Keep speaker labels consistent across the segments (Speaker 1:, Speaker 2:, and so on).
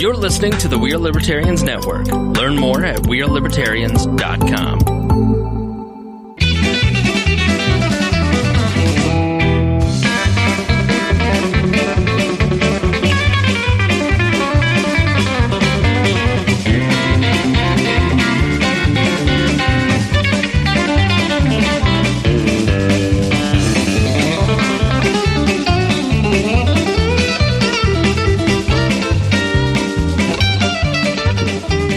Speaker 1: You're listening to the We Are Libertarians Network. Learn more at wearelibertarians.com.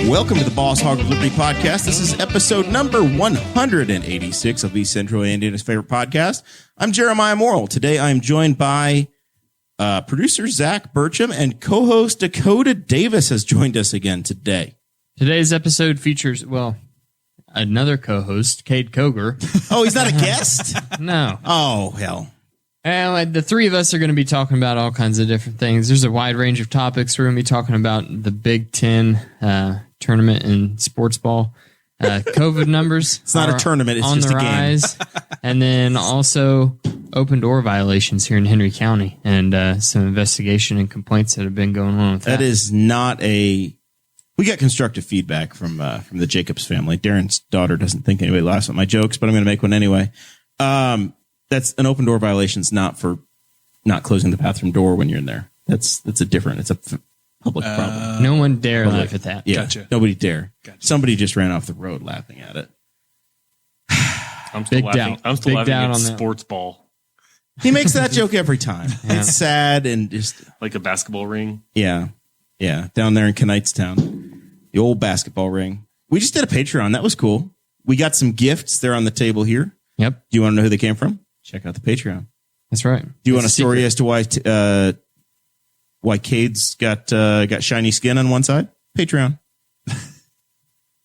Speaker 2: Welcome to the Boss Hog of Liberty podcast. This is episode number 186 of East Central Indiana's favorite podcast. I'm Jeremiah Morrell. Today I'm joined by producer Zach Burcham, and co-host Dakota Davis has joined us again today.
Speaker 3: Today's episode features, another co-host, Kade Koger.
Speaker 2: Oh, he's not a guest?
Speaker 3: No.
Speaker 2: Oh, hell.
Speaker 3: And the three of us are going to be talking about all kinds of different things. There's a wide range of topics. We're going to be talking about the Big Ten tournament in sports ball. COVID numbers.
Speaker 2: It's not a tournament. It's
Speaker 3: on
Speaker 2: just
Speaker 3: the
Speaker 2: a game.
Speaker 3: rise. And then also open door violations here in Henry County and some investigation and complaints that have been going on with that.
Speaker 2: That is not a... We got constructive feedback from the Jacobs family. Darren's daughter doesn't think anybody laughs at my jokes, but I'm going to make one anyway. That's an open door violation. It's not for not closing the bathroom door when you're in there. It's a public problem.
Speaker 3: No one dare laugh at that.
Speaker 2: Yeah,
Speaker 4: Gotcha.
Speaker 2: Nobody dare.
Speaker 4: Gotcha.
Speaker 2: Somebody just ran off the road laughing at it.
Speaker 4: I'm still
Speaker 3: Big
Speaker 4: laughing.
Speaker 3: doubt.
Speaker 4: I'm still
Speaker 3: Big
Speaker 4: laughing
Speaker 3: doubt
Speaker 4: at
Speaker 3: on that.
Speaker 4: sports ball,
Speaker 2: He makes that joke every time.
Speaker 3: Yeah.
Speaker 2: It's sad and just
Speaker 4: like a basketball ring.
Speaker 2: yeah. Down there in Knightstown, the old basketball ring. We just did a Patreon. That was cool. We got some gifts. They're on the table here.
Speaker 3: Yep,
Speaker 2: Do you want to know who they came from? Check out the Patreon.
Speaker 3: that's right.
Speaker 2: Do you want a story as to why Cade's got shiny skin on one side? Patreon. Do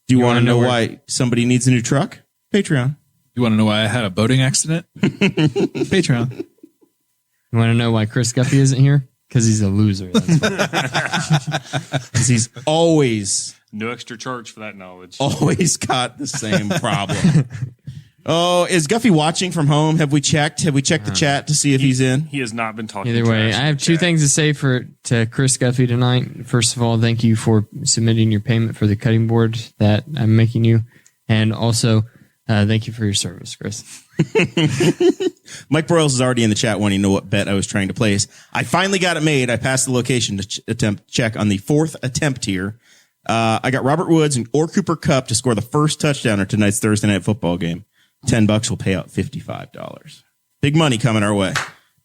Speaker 2: you want to know why somebody needs a new truck? Patreon.
Speaker 5: You want to know why I had a boating accident? Patreon.
Speaker 3: You want to know why Chris Guffey isn't here? Because he's a loser. That's why.
Speaker 2: Because he's always
Speaker 4: No extra charge for that knowledge.
Speaker 2: got the same problem. Oh, is Guffey watching from home? Have we checked? Have we checked the chat to see if he's in?
Speaker 4: He has not been talking.
Speaker 3: Either way,
Speaker 4: trash
Speaker 3: I have two things to say to Chris Guffey tonight. First of all, thank you for submitting your payment for the cutting board that I'm making you. And also, thank you for your service, Chris.
Speaker 2: Mike Broyles is already in the chat wanting to know what bet I was trying to place. I finally got it made. I passed the location to attempt check on the fourth attempt here. I got Robert Woods or Cooper Kupp to score the first touchdown in tonight's Thursday night football game. $10 will pay out $55. Big money coming our way.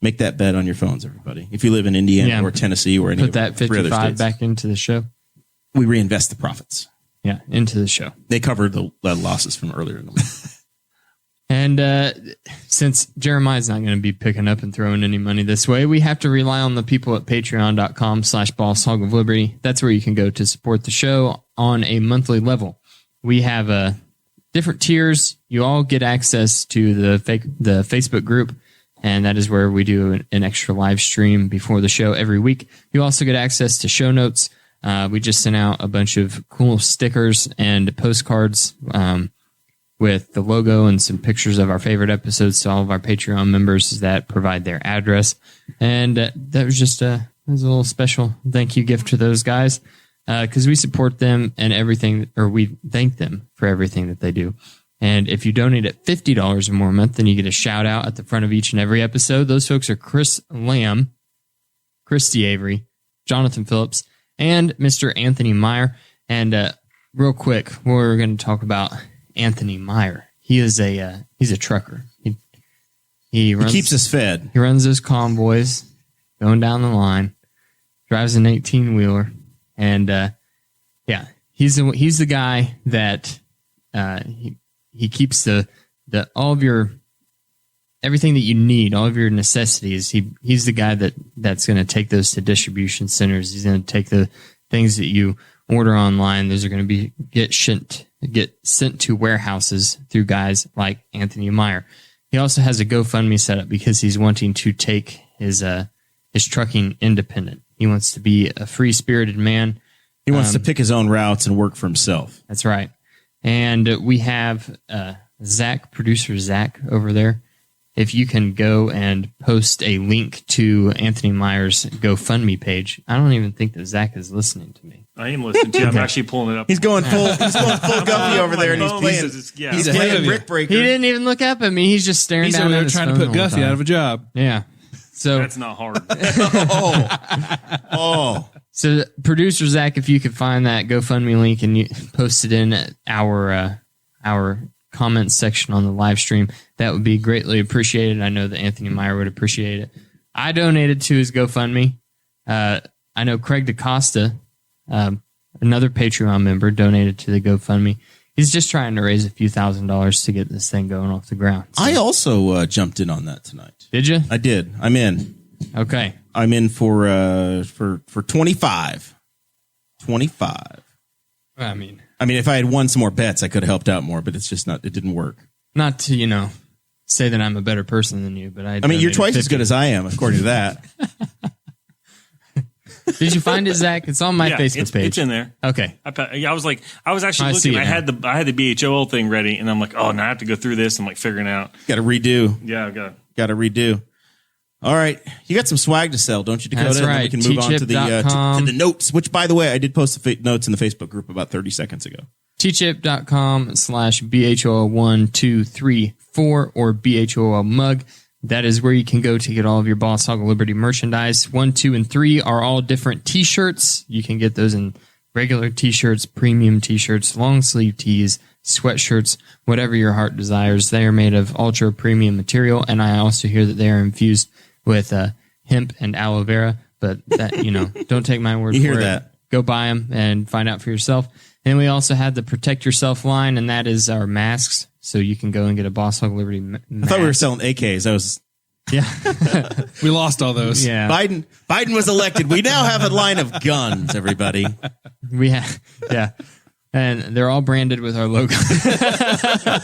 Speaker 2: Make that bet on your phones, everybody. If you live in Indiana or Tennessee or any
Speaker 3: Put that
Speaker 2: three other
Speaker 3: 55
Speaker 2: states,
Speaker 3: back into the show.
Speaker 2: we reinvest the profits.
Speaker 3: Yeah, into the show.
Speaker 2: They covered the losses from earlier in the week.
Speaker 3: And since Jeremiah's not going to be picking up and throwing any money this way, we have to rely on the people at patreon.com/Boss Hog of Liberty. That's where you can go to support the show on a monthly level. We have different tiers. You all get access to the Facebook group, and that is where we do an extra live stream before the show every week. You also get access to show notes. We just sent out a bunch of cool stickers and postcards with the logo and some pictures of our favorite episodes to all of our Patreon members that provide their address. And that was just a little special thank you gift to those guys because we support them and everything, or we thank them for everything that they do. And if you donate at $50 or more a month, then you get a shout out at the front of each and every episode. Those folks are Chris Lamb, Christy Avery, Jonathan Phillips, and Mr. Anthony Meyer. And real quick, we're going to talk about Anthony Meyer. He's a trucker. He
Speaker 2: keeps us fed.
Speaker 3: He runs those convoys going down the line, drives an 18-wheeler, and he's the guy that he keeps the all of your everything that you need, all of your necessities. He's the guy that's going to take those to distribution centers. He's going to take the things that you order online. Those are going to get sent to warehouses through guys like Anthony Meyer. He also has a GoFundMe set up because he's wanting to take his trucking independent. He wants to be a free-spirited man.
Speaker 2: He wants to pick his own routes and work for himself.
Speaker 3: That's right. And we have producer Zach over there. if you can go and post a link to Anthony Meyer's GoFundMe page. I don't even think that Zach is listening to me.
Speaker 4: I am listening to you. I'm actually pulling it up.
Speaker 2: He's going full Guppy over there, and he's playing.
Speaker 4: Yeah.
Speaker 2: He's
Speaker 5: ahead
Speaker 2: playing
Speaker 5: of you.
Speaker 2: Brick Breaker.
Speaker 3: He didn't even look up at me. He's just staring
Speaker 5: He's
Speaker 3: down
Speaker 5: over
Speaker 3: at
Speaker 5: there
Speaker 3: his
Speaker 5: trying to
Speaker 3: phone
Speaker 5: put
Speaker 3: the whole
Speaker 5: Guffey
Speaker 3: time.
Speaker 5: out of a job.
Speaker 3: Yeah. So
Speaker 4: That's not hard.
Speaker 2: Oh,
Speaker 3: So, producer Zach, if you could find that GoFundMe link and you post it in our comments section on the live stream, that would be greatly appreciated. I know that Anthony Meyer would appreciate it. I donated to his GoFundMe. I know Craig DaCosta, another Patreon member, donated to the GoFundMe. He's just trying to raise a few $1,000s to get this thing going off the ground. So,
Speaker 2: I also jumped in on that tonight.
Speaker 3: did you?
Speaker 2: I did. I'm in.
Speaker 3: Okay.
Speaker 2: I'm in for 25. 25.
Speaker 3: I mean,
Speaker 2: If I had won some more bets, I could have helped out more, but it's just not. It didn't work.
Speaker 3: not to, say that I'm a better person than you, but
Speaker 2: You're
Speaker 3: donated
Speaker 2: twice as
Speaker 3: 50.
Speaker 2: good as I am, according to that.
Speaker 3: Did you find it, Zach? It's on my Facebook page.
Speaker 4: It's in there.
Speaker 3: Okay.
Speaker 4: I was actually
Speaker 3: I see
Speaker 4: looking.
Speaker 3: it
Speaker 4: I had the BHOL thing ready, and I'm like, oh, now I have to go through this. I'm like figuring out.
Speaker 2: Got to redo.
Speaker 4: Yeah, I got.
Speaker 2: Got to redo. All right, you got some swag to sell, don't you, Dakota?
Speaker 3: That's
Speaker 2: And then
Speaker 3: right.
Speaker 2: we can move on to the
Speaker 3: Teachip.com.
Speaker 2: to the notes. Which, by the way, I did post the notes in the Facebook group about 30 seconds ago.
Speaker 3: teachip.com/BHOL1234 or BHOL mug. That is where you can go to get all of your Boss Hog of Liberty merchandise. 1, 2, and 3 are all different t-shirts. You can get those in regular t-shirts, premium t-shirts, long sleeve tees, sweatshirts, whatever your heart desires. They are made of ultra premium material, and I also hear that they are infused with hemp and aloe vera. But that don't take my word
Speaker 2: You
Speaker 3: for
Speaker 2: hear
Speaker 3: it.
Speaker 2: that?
Speaker 3: Go buy them and find out for yourself. And we also have the Protect Yourself line, and that is our masks. So you can go and get a Boss Hog Liberty mask.
Speaker 2: I thought we were selling AKs.
Speaker 3: Yeah.
Speaker 5: We lost all those.
Speaker 3: Yeah.
Speaker 2: Biden was elected. We now have a line of guns, everybody.
Speaker 3: We have, yeah. And they're all branded with our logo.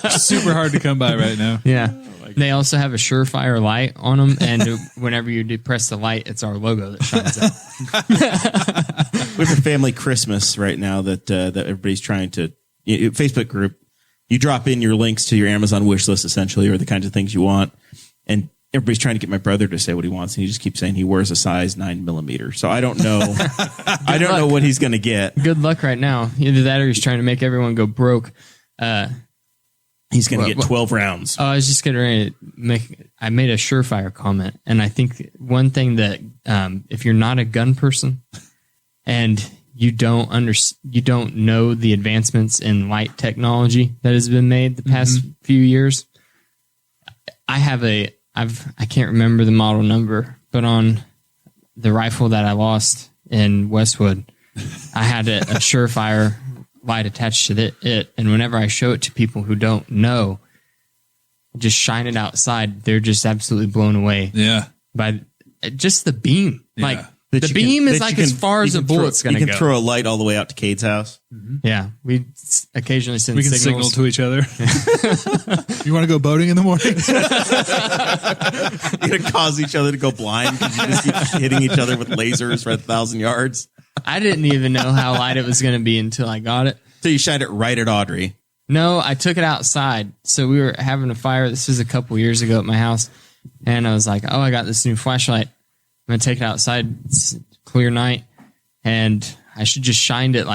Speaker 5: Super hard to come by right now.
Speaker 3: Yeah. They also have a Surefire light on them, and whenever you depress the light, it's our logo that shines out.
Speaker 2: We have a family Christmas right now that everybody's trying to Facebook group. You drop in your links to your Amazon wish list, essentially, or the kinds of things you want, and everybody's trying to get my brother to say what he wants, and he just keeps saying he wears a size 9mm. So I don't know. I don't know what he's going to get.
Speaker 3: Good luck right now. Either that or he's trying to make everyone go broke.
Speaker 2: He's going to get 12 rounds.
Speaker 3: Oh, I was just getting ready to I made a Surefire comment, and I think one thing that if you're not a gun person and you don't know the advancements in light technology that has been made the past few years, I can't remember the model number, but on the rifle that I lost in Westwood, I had a Surefire light attached to it, and whenever I show it to people who don't know, just shine it outside, they're just absolutely blown away by just the beam.
Speaker 5: Yeah.
Speaker 3: Like the beam is like as far as a bullet's going to go.
Speaker 2: You can throw a light all the way out to Cade's house.
Speaker 3: Yeah, we occasionally send
Speaker 5: We can signal
Speaker 3: signals
Speaker 5: to each other. You want to go boating in the morning?
Speaker 2: You're going to cause each other to go blind because you just keep hitting each other with lasers for 1,000 yards.
Speaker 3: I didn't even know how light it was going to be until I got it.
Speaker 2: So you shined it right at Audrey.
Speaker 3: No, I took it outside. So we were having a fire. This was a couple years ago at my house. And I was like, oh, I got this new flashlight. I'm going to take it outside. It's a clear night. And I should just shined it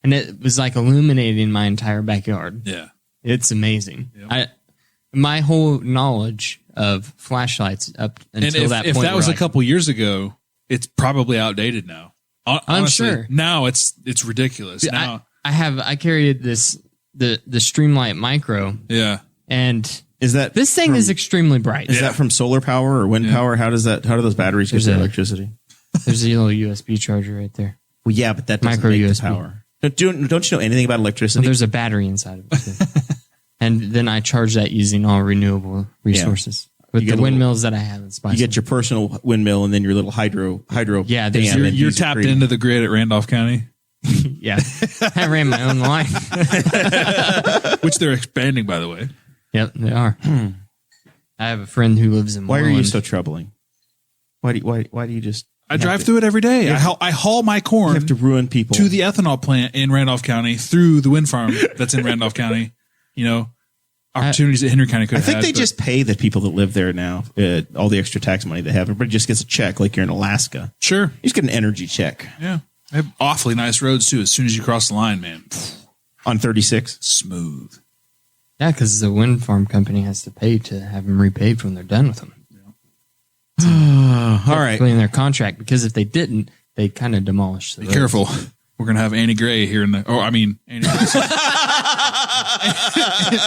Speaker 3: and it was like illuminating my entire backyard.
Speaker 5: Yeah.
Speaker 3: It's amazing.
Speaker 5: Yep.
Speaker 3: My whole knowledge of flashlights up until that point.
Speaker 5: If that was a couple years ago, it's probably outdated now. Honestly,
Speaker 3: sure.
Speaker 5: Now it's ridiculous. Now,
Speaker 3: I carried the Streamlight Micro.
Speaker 5: yeah.
Speaker 3: And
Speaker 2: Is that
Speaker 3: this thing is extremely bright.
Speaker 2: Is that from solar power or wind power? How do those batteries get their electricity?
Speaker 3: There's a little USB charger right there.
Speaker 2: Well, yeah, but that doesn't
Speaker 3: Micro
Speaker 2: make
Speaker 3: USB.
Speaker 2: the power. Don't you know anything about
Speaker 3: So
Speaker 2: electricity?
Speaker 3: there's a battery inside of it. Too. And then I charge that using all renewable resources. With
Speaker 2: You get
Speaker 3: the
Speaker 2: a
Speaker 3: windmills that I have in Spice.
Speaker 2: you get your personal windmill and then your little hydro.
Speaker 3: Yeah,
Speaker 2: dam
Speaker 3: there's
Speaker 2: and
Speaker 5: You're
Speaker 2: use it
Speaker 5: tapped
Speaker 2: for-
Speaker 5: into the grid at Randolph County,
Speaker 3: yeah. I ran my own line.
Speaker 5: which they're expanding, by the way.
Speaker 3: Yep, they are. I have a friend who lives in
Speaker 2: Why are you
Speaker 3: Moreland.
Speaker 2: so troubling? Why do you just?
Speaker 5: I drive through it every day. I haul my corn
Speaker 2: You have to ruin people
Speaker 5: to the ethanol plant in Randolph County through the wind farm that's in Randolph County. opportunities that Henry County could
Speaker 2: I
Speaker 5: have
Speaker 2: think
Speaker 5: had.
Speaker 2: they just pay the people that live there now all the extra tax money they have. Everybody just gets a check like you're in Alaska.
Speaker 5: Sure.
Speaker 2: You just get an energy check
Speaker 5: Yeah. They have awfully nice roads, too. As soon as you cross the line, man.
Speaker 2: on 36.
Speaker 5: Smooth.
Speaker 3: Yeah, because the wind farm company has to pay to have them repaved when they're done with them.
Speaker 2: All right.
Speaker 3: In their contract, because if they didn't, they kind of demolish the
Speaker 5: Be
Speaker 3: road.
Speaker 5: careful. We're going to have Annie Gray here in the... Oh, I mean, Annie Wilson.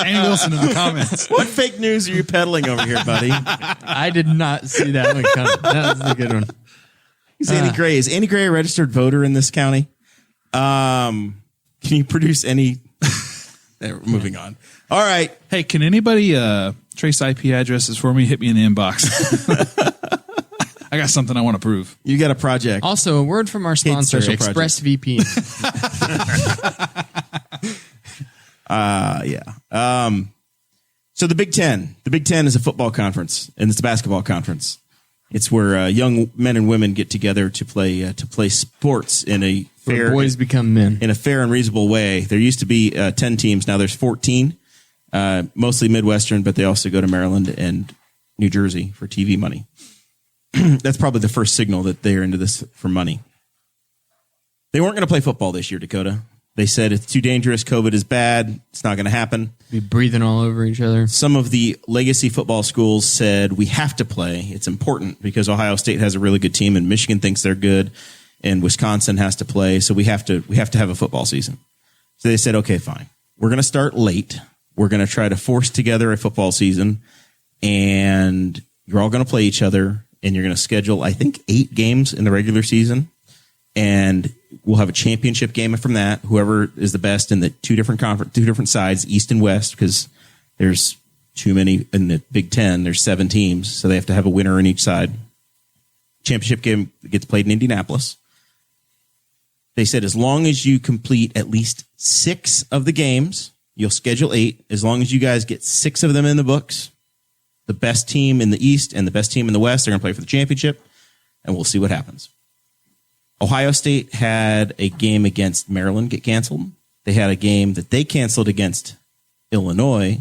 Speaker 5: Annie Wilson in the comments.
Speaker 2: What fake news are you peddling over here, buddy?
Speaker 3: I did not see that one coming. That was a good one.
Speaker 2: Who's Annie Gray? Is Annie Gray a registered voter in this county? Can you produce any... Moving on. All right.
Speaker 5: Hey, can anybody trace IP addresses for me? Hit me in the inbox. I got something I want to prove.
Speaker 2: You got a project.
Speaker 3: Also, a word from our sponsor,
Speaker 2: Special Project.
Speaker 3: ExpressVPN.
Speaker 2: Yeah. So the Big Ten. The Big Ten is a football conference, and it's a basketball conference. It's where young men and women get together to play sports in a
Speaker 3: Where
Speaker 2: fair
Speaker 3: boys become men.
Speaker 2: in a fair and reasonable way. There used to be 10 teams. Now there's 14, mostly Midwestern, but they also go to Maryland and New Jersey for TV money. That's probably the first signal that they're into this for money. They weren't going to play football this year, Dakota. They said it's too dangerous. COVID is bad. It's not going to happen.
Speaker 3: Be breathing all over each other.
Speaker 2: Some of the legacy football schools said we have to play. It's important because Ohio State has a really good team and Michigan thinks they're good and Wisconsin has to play. So we have to have a football season. So they said, okay, fine. We're going to start late. We're going to try to force together a football season and you're all going to play each other and you're going to schedule, I think, 8 games in the regular season. And we'll have a championship game from that. Whoever is the best in the two different sides, East and West, because there's too many in the Big Ten. There's 7 teams, so they have to have a winner in each side. Championship game gets played in Indianapolis. They said as long as you complete at least 6 of the games, you'll schedule 8. As long as you guys get 6 of them in the books, the best team in the East and the best team in the West are going to play for the championship, and we'll see what happens. Ohio State had a game against Maryland get canceled. They had a game that they canceled against Illinois.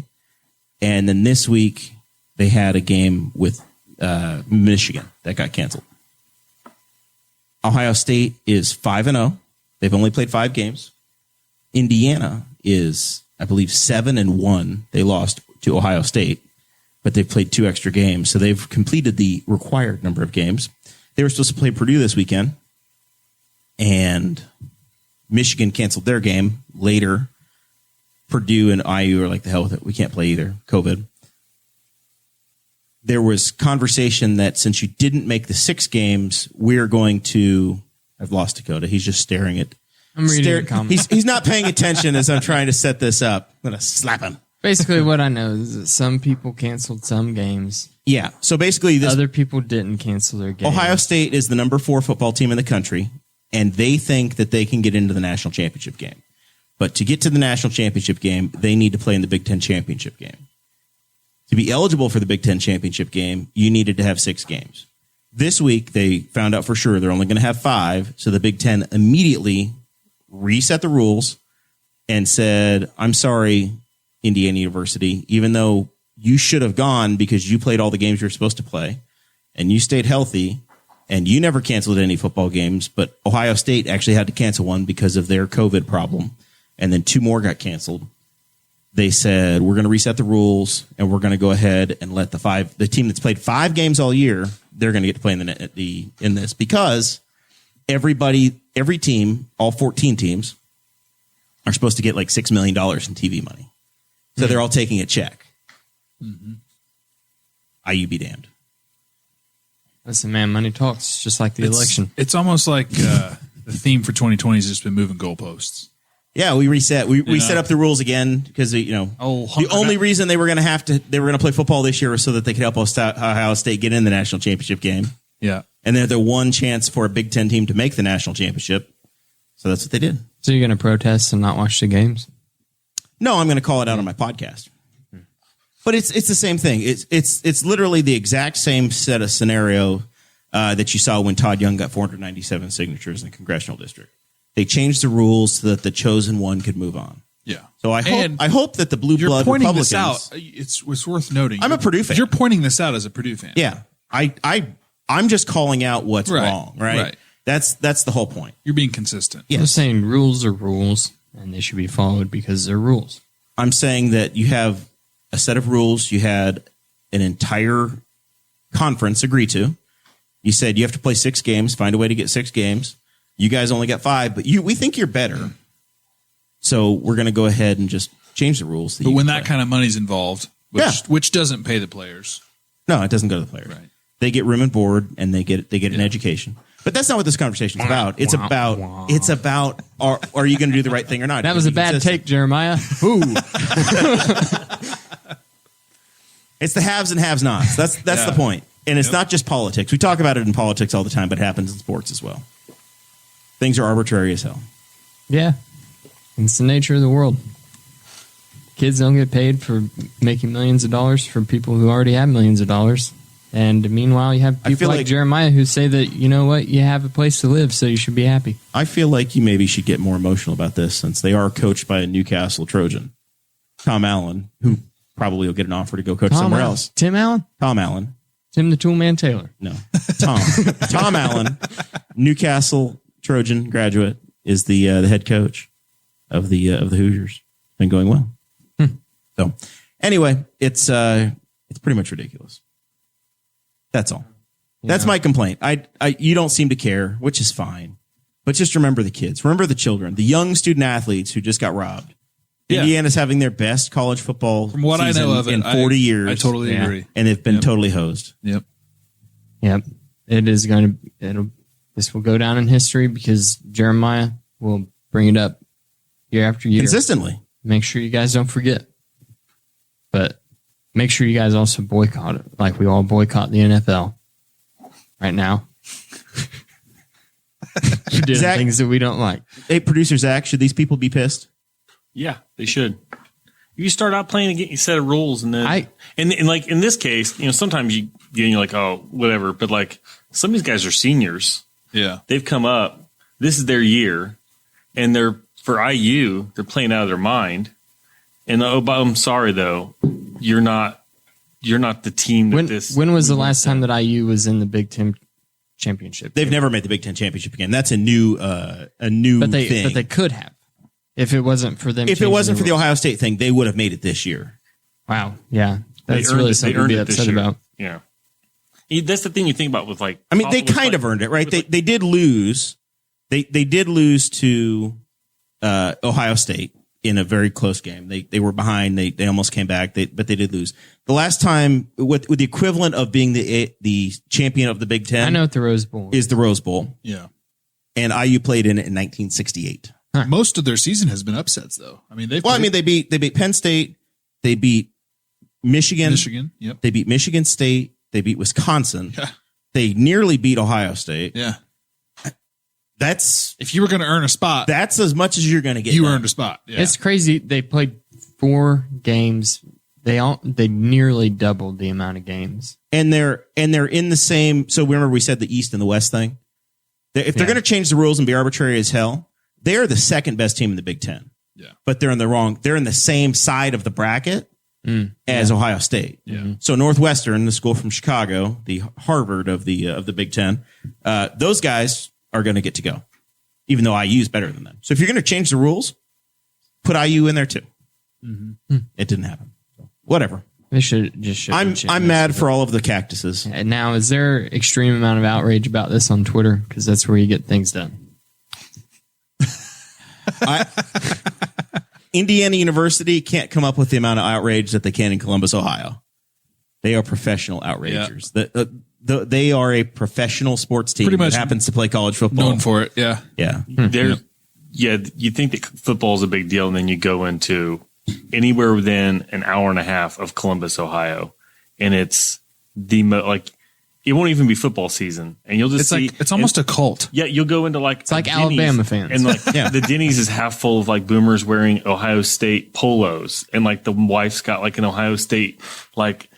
Speaker 2: And then this week, they had a game with Michigan that got canceled. Ohio State is 5-0. They've only played 5 games. Indiana is, I believe, 7-1. They lost to Ohio State, but they've played 2 extra games. So they've completed the required number of games. They were supposed to play Purdue this weekend. And Michigan canceled their game later. Purdue and IU are like, the hell with it. We can't play either. COVID. There was conversation that since you didn't make the 6 games, we're going to... I've lost Dakota. He's just staring at...
Speaker 3: I'm reading the comments.
Speaker 2: He's not paying attention as I'm trying to set this up. I'm going to slap him.
Speaker 3: Basically, what I know is that some people canceled some games.
Speaker 2: Yeah. So basically,
Speaker 3: Other people didn't cancel their games.
Speaker 2: Ohio State is the number 4 football team in the country. And they think that they can get into the national championship game. But to get to the national championship game, they need to play in the Big Ten championship game. To be eligible for the Big Ten championship game, you needed to have 6 games. This week, they found out for sure they're only going to have 5. So the Big Ten immediately reset the rules and said, I'm sorry, Indiana University, even though you should have gone because you played all the games you're supposed to play and you stayed healthy. And you never canceled any football games, but Ohio State actually had to cancel one because of their COVID problem. And then 2 more got canceled. They said, we're going to reset the rules and we're going to go ahead and let the team that's played 5 games all year, they're going to get to play in this because every team, all 14 teams are supposed to get like $6 million in TV money. So they're all taking a check. IU be damned.
Speaker 3: Listen, man, money talks, just like the election.
Speaker 5: It's almost like the theme for 2020 has just been moving goalposts.
Speaker 2: Yeah, we reset. We set up the rules again because the only reason they were going to play football this year was so that they could help Ohio State get in the national championship game.
Speaker 5: Yeah,
Speaker 2: and they're the one chance for a Big Ten team to make the national championship. So that's what they did.
Speaker 3: So you're going to protest and not watch the games?
Speaker 2: No, I'm going to call it out on my podcast. But it's the same thing. It's literally the exact same set of scenario that you saw when Todd Young got 497 signatures in the congressional district. They changed the rules so that the chosen one could move on.
Speaker 5: Yeah.
Speaker 2: So I hope that the blue
Speaker 5: You're
Speaker 2: blood
Speaker 5: pointing
Speaker 2: Republicans.
Speaker 5: this out. It's worth noting.
Speaker 2: I'm a Purdue fan.
Speaker 5: You're pointing this out as a Purdue fan.
Speaker 2: Yeah, I'm just calling out what's wrong. Right. That's the whole point.
Speaker 5: You're being consistent.
Speaker 2: Yes.
Speaker 3: I'm saying rules are rules, and they should be followed because they're rules.
Speaker 2: I'm saying that you have a set of rules. You had an entire conference agree to. You said you have to play 6 games, find a way to get 6 games. You guys only got 5, but we think you're better. So we're going to go ahead and just change the rules.
Speaker 5: But when that kind of money's involved, which doesn't pay the players.
Speaker 2: No, it doesn't go to the players.
Speaker 5: Right.
Speaker 2: They get room and board, and they get an education. But that's not what this conversation is about. It's about are you going to do the right thing or not?
Speaker 3: That was a bad take, Jeremiah. Ooh.
Speaker 2: It's the haves and have-nots. That's the point. And it's not just politics. We talk about it in politics all the time, but it happens in sports as well. Things are arbitrary as hell.
Speaker 3: Yeah. It's the nature of the world. Kids don't get paid for making millions of dollars for people who already have millions of dollars. And meanwhile, you have people like Jeremiah who say that, you know what, you have a place to live, so you should be happy.
Speaker 2: I feel like you maybe should get more emotional about this since they are coached by a Newcastle Trojan, Tom Allen, who probably will get an offer to go coach somewhere else.
Speaker 3: Tim Allen?
Speaker 2: Tom Allen.
Speaker 3: Tim the Toolman Taylor.
Speaker 2: No. Tom Allen, Newcastle Trojan graduate, is the head coach of the Hoosiers. Been going well. So anyway, it's pretty much ridiculous. That's all. That's my complaint. You don't seem to care, which is fine. But just remember the kids. Remember the children, the young student athletes who just got robbed. Yeah. Indiana's having their best college football
Speaker 5: from what I know of it,
Speaker 2: in 40 years.
Speaker 5: I totally agree.
Speaker 2: And they've been totally hosed.
Speaker 5: Yep.
Speaker 3: It is going to. This will go down in history because Jeremiah will bring it up year after year
Speaker 2: consistently.
Speaker 3: Make sure you guys don't forget. But make sure you guys also boycott it, like we all boycott the NFL right now. You're doing
Speaker 2: Zach,
Speaker 3: things that we don't like.
Speaker 2: Hey, producer Zach, should these people be pissed?
Speaker 4: Yeah, they should. You start out playing a set of rules, and then and like in this case, sometimes you're like, oh, whatever. But like some of these guys are seniors.
Speaker 5: Yeah,
Speaker 4: they've come up. This is their year, and they're for IU. They're playing out of their mind. And I'm sorry though, you're not the team that
Speaker 3: When was the last time that IU was in the Big Ten championship?
Speaker 2: They've never made the Big Ten championship again. That's a new thing.
Speaker 3: But they could have. If it wasn't for them.
Speaker 2: If it wasn't for the Ohio State thing, they would have made it this year.
Speaker 3: Wow. Yeah. That's really something to be upset about.
Speaker 4: Yeah. That's the thing you think about with like.
Speaker 2: I mean, they kind of earned it, right? They did lose. They did lose to Ohio State in a very close game. They were behind. They almost came back. But they did lose. The last time with the equivalent of being the champion of the Big Ten.
Speaker 3: I know what the Rose Bowl
Speaker 2: is. The Rose Bowl.
Speaker 5: Yeah.
Speaker 2: And IU played in it in 1968.
Speaker 5: Huh. Most of their season has been upsets, though. I mean, they
Speaker 2: beat Penn State, they beat Michigan,
Speaker 5: yep.
Speaker 2: They beat Michigan State, they beat Wisconsin,
Speaker 5: yeah.
Speaker 2: They nearly beat Ohio State.
Speaker 5: Yeah,
Speaker 2: that's
Speaker 5: if you were going to earn a spot,
Speaker 2: that's as much as you're going to get.
Speaker 5: You earned a spot. Yeah.
Speaker 3: It's crazy. They played 4 games. They nearly doubled the amount of games,
Speaker 2: and they're in the same. So remember we said the East and the West thing. If they're going to change the rules and be arbitrary as hell. They're the second best team in the Big Ten.
Speaker 5: Yeah. But
Speaker 2: they're in the same side of the bracket as Ohio State.
Speaker 5: Yeah.
Speaker 2: So Northwestern, the school from Chicago, the Harvard of the Big Ten, those guys are going to get to go, even though IU is better than them. So if you're going to change the rules, put IU in there too. Mm-hmm. It didn't happen. So, whatever.
Speaker 3: They should just.
Speaker 2: I'm mad for all of the cactuses.
Speaker 3: And now, is there extreme amount of outrage about this on Twitter? Because that's where you get things done.
Speaker 2: Indiana University can't come up with the amount of outrage that they can in Columbus, Ohio. They are professional outragers. Yeah. They are a professional sports team that happens to play college football.
Speaker 5: Known for it, yeah.
Speaker 2: Yeah.
Speaker 4: You think that football is a big deal, and then you go into anywhere within an hour and a half of Columbus, Ohio, and it's it won't even be football season, and you'll just see
Speaker 5: it's almost a cult.
Speaker 4: Yeah, you'll go into
Speaker 3: it's like Denny's, Alabama fans,
Speaker 4: and the Denny's is half full of like boomers wearing Ohio State polos, and like the wife's got like an Ohio State like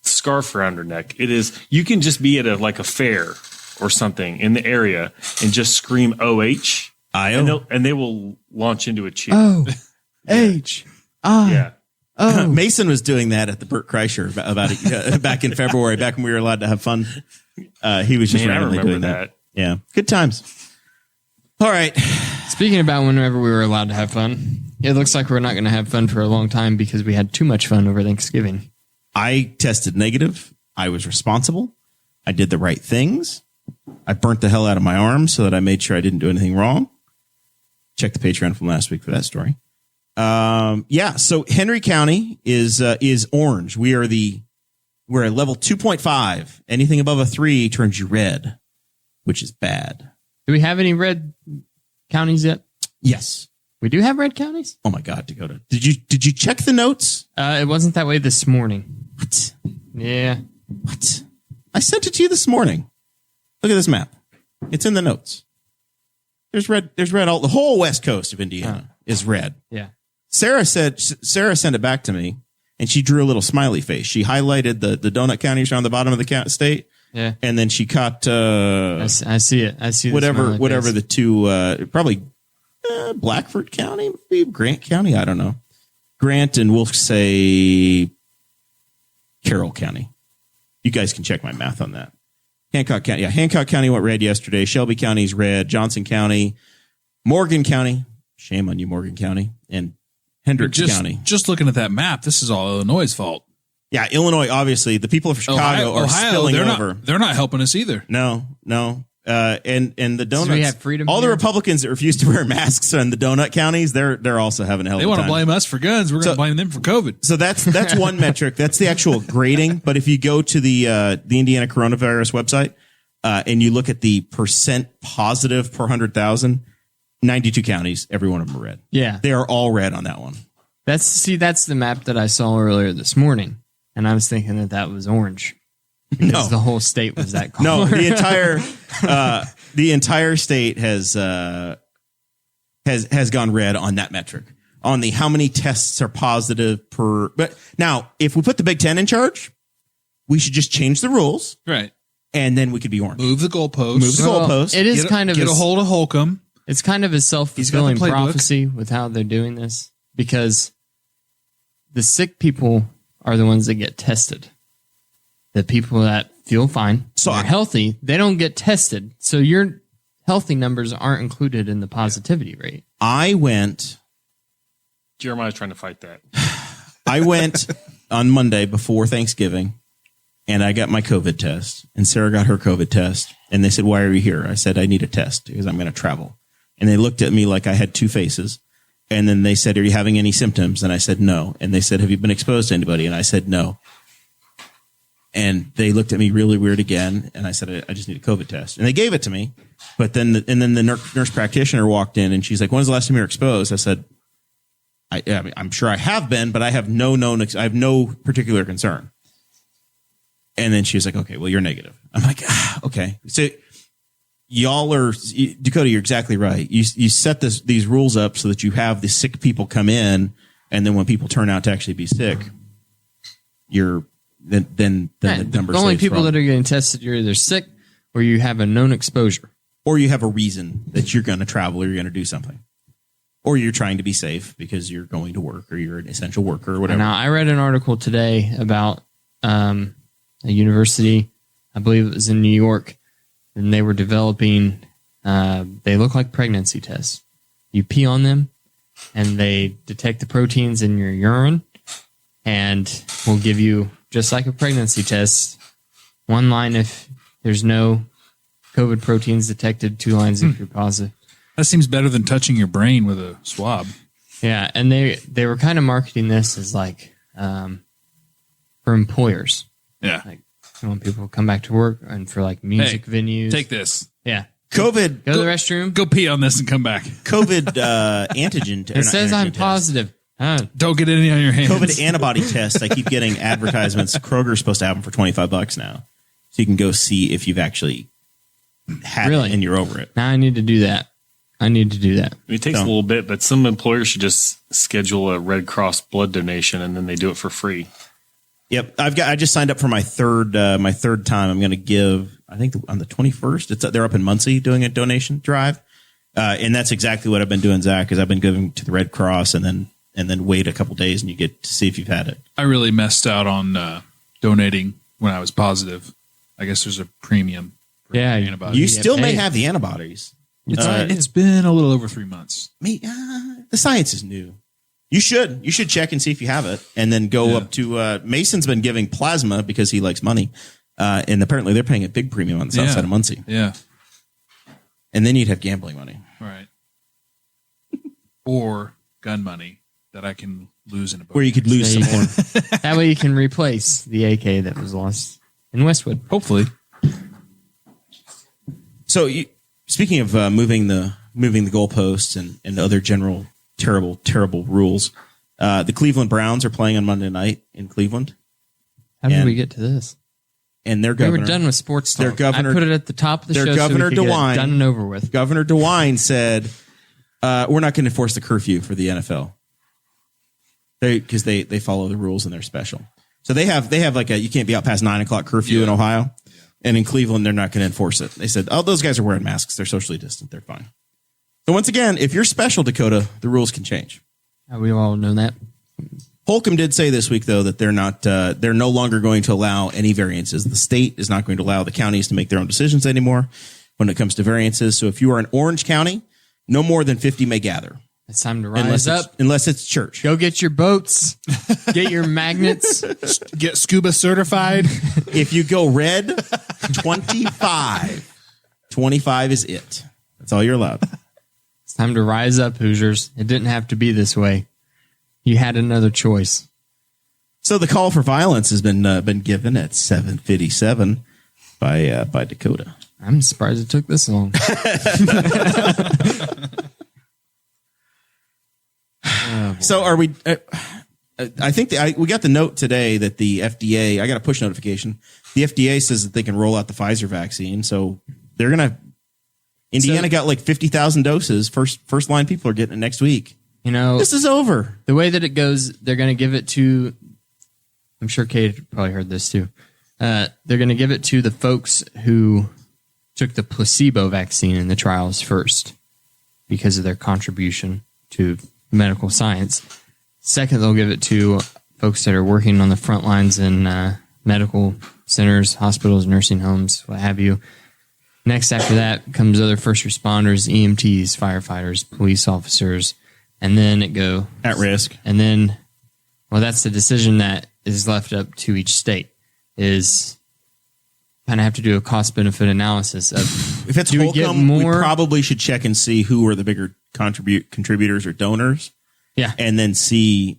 Speaker 4: scarf around her neck. It is you can just be at a fair or something in the area and just scream OH, and they will launch into a cheer.
Speaker 3: Oh,
Speaker 4: Yeah.
Speaker 2: Mason was doing that at the Burt Kreischer about back in February, back when we were allowed to have fun. He was just
Speaker 4: Man, I
Speaker 2: randomly
Speaker 4: remember
Speaker 2: doing
Speaker 4: that.
Speaker 2: Yeah, good times. All right.
Speaker 3: Speaking about whenever we were allowed to have fun, it looks like we're not going to have fun for a long time because we had too much fun over Thanksgiving.
Speaker 2: I tested negative. I was responsible. I did the right things. I burnt the hell out of my arm so that I made sure I didn't do anything wrong. Check the Patreon from last week for that story. So Henry County is orange. We're at level 2.5. Anything above a 3 turns you red, which is bad.
Speaker 3: Do we have any red counties yet?
Speaker 2: Yes.
Speaker 3: We do have red counties?
Speaker 2: Oh my God, Dakota. Did you check the notes?
Speaker 3: It wasn't that way this morning.
Speaker 2: What?
Speaker 3: Yeah.
Speaker 2: What? I sent it to you this morning. Look at this map. It's in the notes. There's red all the whole west coast of Indiana is red.
Speaker 3: Yeah.
Speaker 2: Sarah sent it back to me, and she drew a little smiley face. She highlighted the donut counties around the bottom of the state.
Speaker 3: Yeah.
Speaker 2: And then she caught
Speaker 3: I see it. I see the
Speaker 2: whatever
Speaker 3: face.
Speaker 2: the two probably Blackford County, maybe Grant County. I don't know. Grant, and we'll say Carroll County. You guys can check my math on that. Hancock County. Yeah, Hancock County went red yesterday. Shelby County's red. Johnson County. Morgan County. Shame on you, Morgan County. And Hendricks County.
Speaker 5: Just looking at that map, this is all Illinois' fault.
Speaker 2: Yeah, Illinois, obviously. The people of Chicago are spilling over.
Speaker 5: They're not helping us either.
Speaker 2: No. And the donuts.
Speaker 3: So we have freedom
Speaker 2: all
Speaker 3: here?
Speaker 2: the Republicans that refuse to wear masks in the donut counties, they're also having a hell of a
Speaker 5: They
Speaker 2: time.
Speaker 5: want to blame us for guns. We're going to blame them for COVID.
Speaker 2: So that's one metric. That's the actual grading. But if you go to the Indiana coronavirus website and you look at the percent positive per 100,000, 92 counties, every one of them are red.
Speaker 3: Yeah.
Speaker 2: They are all red on that one.
Speaker 3: That's the map that I saw earlier this morning, and I was thinking that was orange. Because the whole state was that color.
Speaker 2: No, the entire state has gone red on that metric. On the how many tests are positive per. But now, if we put the Big Ten in charge, we should just change the rules,
Speaker 5: Right.
Speaker 2: and then we could be orange.
Speaker 5: Move the goalposts.
Speaker 2: Move the goalposts.
Speaker 3: It is
Speaker 5: Get a hold of Holcomb.
Speaker 3: It's kind of a self-fulfilling
Speaker 5: He's got the playbook.
Speaker 3: prophecy with how they're doing this, because the sick people are the ones that get tested. The people that feel fine, are healthy, they don't get tested. So your healthy numbers aren't included in the positivity rate.
Speaker 4: Jeremiah's trying to fight that.
Speaker 2: I went on Monday before Thanksgiving, and I got my COVID test, and Sarah got her COVID test, and they said, "Why are you here?" I said, "I need a test because I'm going to travel." And they looked at me like I had two faces. And then they said, "Are you having any symptoms?" And I said, "No." And they said, "Have you been exposed to anybody?" And I said, "No." And they looked at me really weird again. And I said, "I just need a COVID test." And they gave it to me. But then the nurse practitioner walked in, and she's like, "When's the last time you were exposed?" I said, I mean, I'm sure I have been, but I have I have no particular concern. And then she was like, "Okay, well, you're negative." I'm like, okay. So y'all are, Dakota, you're exactly right. You set these rules up so that you have the sick people come in, and then when people turn out to actually be sick, then the number.
Speaker 3: The only people that are getting tested, you're either sick or you have a known exposure.
Speaker 2: Or you have a reason that you're going to travel or you're going to do something. Or you're trying to be safe because you're going to work or you're an essential worker or whatever.
Speaker 3: Now, I read an article today about a university, I believe it was in New York, and they were developing, they look like pregnancy tests. You pee on them, and they detect the proteins in your urine, and will give you, just like a pregnancy test, one line if there's no COVID proteins detected, 2 lines if you're positive.
Speaker 5: That seems better than touching your brain with a swab.
Speaker 3: Yeah, and they were kind of marketing this as like for employers.
Speaker 5: Yeah.
Speaker 3: Like when people come back to work and for like music venues.
Speaker 5: Take this.
Speaker 3: Yeah.
Speaker 2: COVID.
Speaker 3: Go to the restroom.
Speaker 5: Go pee on this and come back.
Speaker 2: COVID antigen.
Speaker 3: It says I'm positive.
Speaker 5: Don't get any on your hands.
Speaker 2: COVID antibody test. I keep getting advertisements. Kroger's supposed to have them for $25 now. So you can go see if you've actually had it and you're over it.
Speaker 3: Now I need to do that.
Speaker 4: It takes a little bit, but some employers should just schedule a Red Cross blood donation and then they do it for free.
Speaker 2: Yep, I just signed up for my third time. I'm going to give, I think on the 21st. They're up in Muncie doing a donation drive, and that's exactly what I've been doing, Zach. Is I've been giving to the Red Cross, and then and then wait a couple days and you get to see if you've had it.
Speaker 5: I really messed out on donating when I was positive. I guess there's a premium for antibodies.
Speaker 2: You still may have the antibodies.
Speaker 5: It's been a little over 3 months.
Speaker 2: The science is new. You should check and see if you have it, and then go up to Mason's been giving plasma because he likes money, and apparently they're paying a big premium on the south side of Muncie.
Speaker 5: Yeah,
Speaker 2: and then you'd have gambling money,
Speaker 5: right? Or gun money that I can lose in a boat.
Speaker 2: Where you could lose some more.
Speaker 3: That way you can replace the AK that was lost in Westwood.
Speaker 5: Hopefully.
Speaker 2: So, speaking of moving the goalposts and other general terrible rules, the Cleveland Browns are playing on Monday night in Cleveland.
Speaker 3: How did we get to this?
Speaker 2: And their governor,
Speaker 3: we were done with sports talk.
Speaker 2: Their governor,
Speaker 3: I put it at the top of the show.
Speaker 2: Governor
Speaker 3: so we could
Speaker 2: DeWine,
Speaker 3: get it done and over with.
Speaker 2: Governor DeWine said, "We're not going to enforce the curfew for the NFL because they follow the rules and they're special. So they have like you can't be out past 9 o'clock curfew in Ohio, and in Cleveland they're not going to enforce it. They said, oh, those guys are wearing masks. They're socially distant. They're fine. So once again, if you're special, Dakota, the rules can change.
Speaker 3: We all know that.
Speaker 2: Holcomb did say this week, though, that they're no longer going to allow any variances. The state is not going to allow the counties to make their own decisions anymore when it comes to variances. So if you are in Orange County, no more than 50 may gather.
Speaker 3: It's time to rise up.
Speaker 2: Unless it's church.
Speaker 3: Go get your boats. Get your magnets.
Speaker 5: Get scuba certified.
Speaker 2: If you go red, 25. 25 is it. That's all you're allowed.
Speaker 3: It's time to rise up, Hoosiers. It didn't have to be this way. You had another choice.
Speaker 2: So the call for violence has been given at 7:57 by Dakota.
Speaker 3: I'm surprised it took this long.
Speaker 2: So are we? I think we got the note today that the FDA. I got a push notification. The FDA says that they can roll out the Pfizer vaccine. So they're gonna. Indiana got like 50,000 doses. First line people are getting it next week.
Speaker 3: You know,
Speaker 2: this is over.
Speaker 3: The way that it goes, they're going to give it to. I'm sure Kate probably heard this too. They're going to give it to the folks who took the placebo vaccine in the trials first because of their contribution to medical science. Second, they'll give it to folks that are working on the front lines in medical centers, hospitals, nursing homes, what have you. Next, after that, comes other first responders, EMTs, firefighters, police officers, and then it go
Speaker 2: at risk.
Speaker 3: And then, well, that's the decision that is left up to each state. Is kind of have to do a cost benefit analysis of
Speaker 2: if it's Holcomb, we probably should check and see who are the bigger contributors or donors.
Speaker 3: Yeah,
Speaker 2: and then see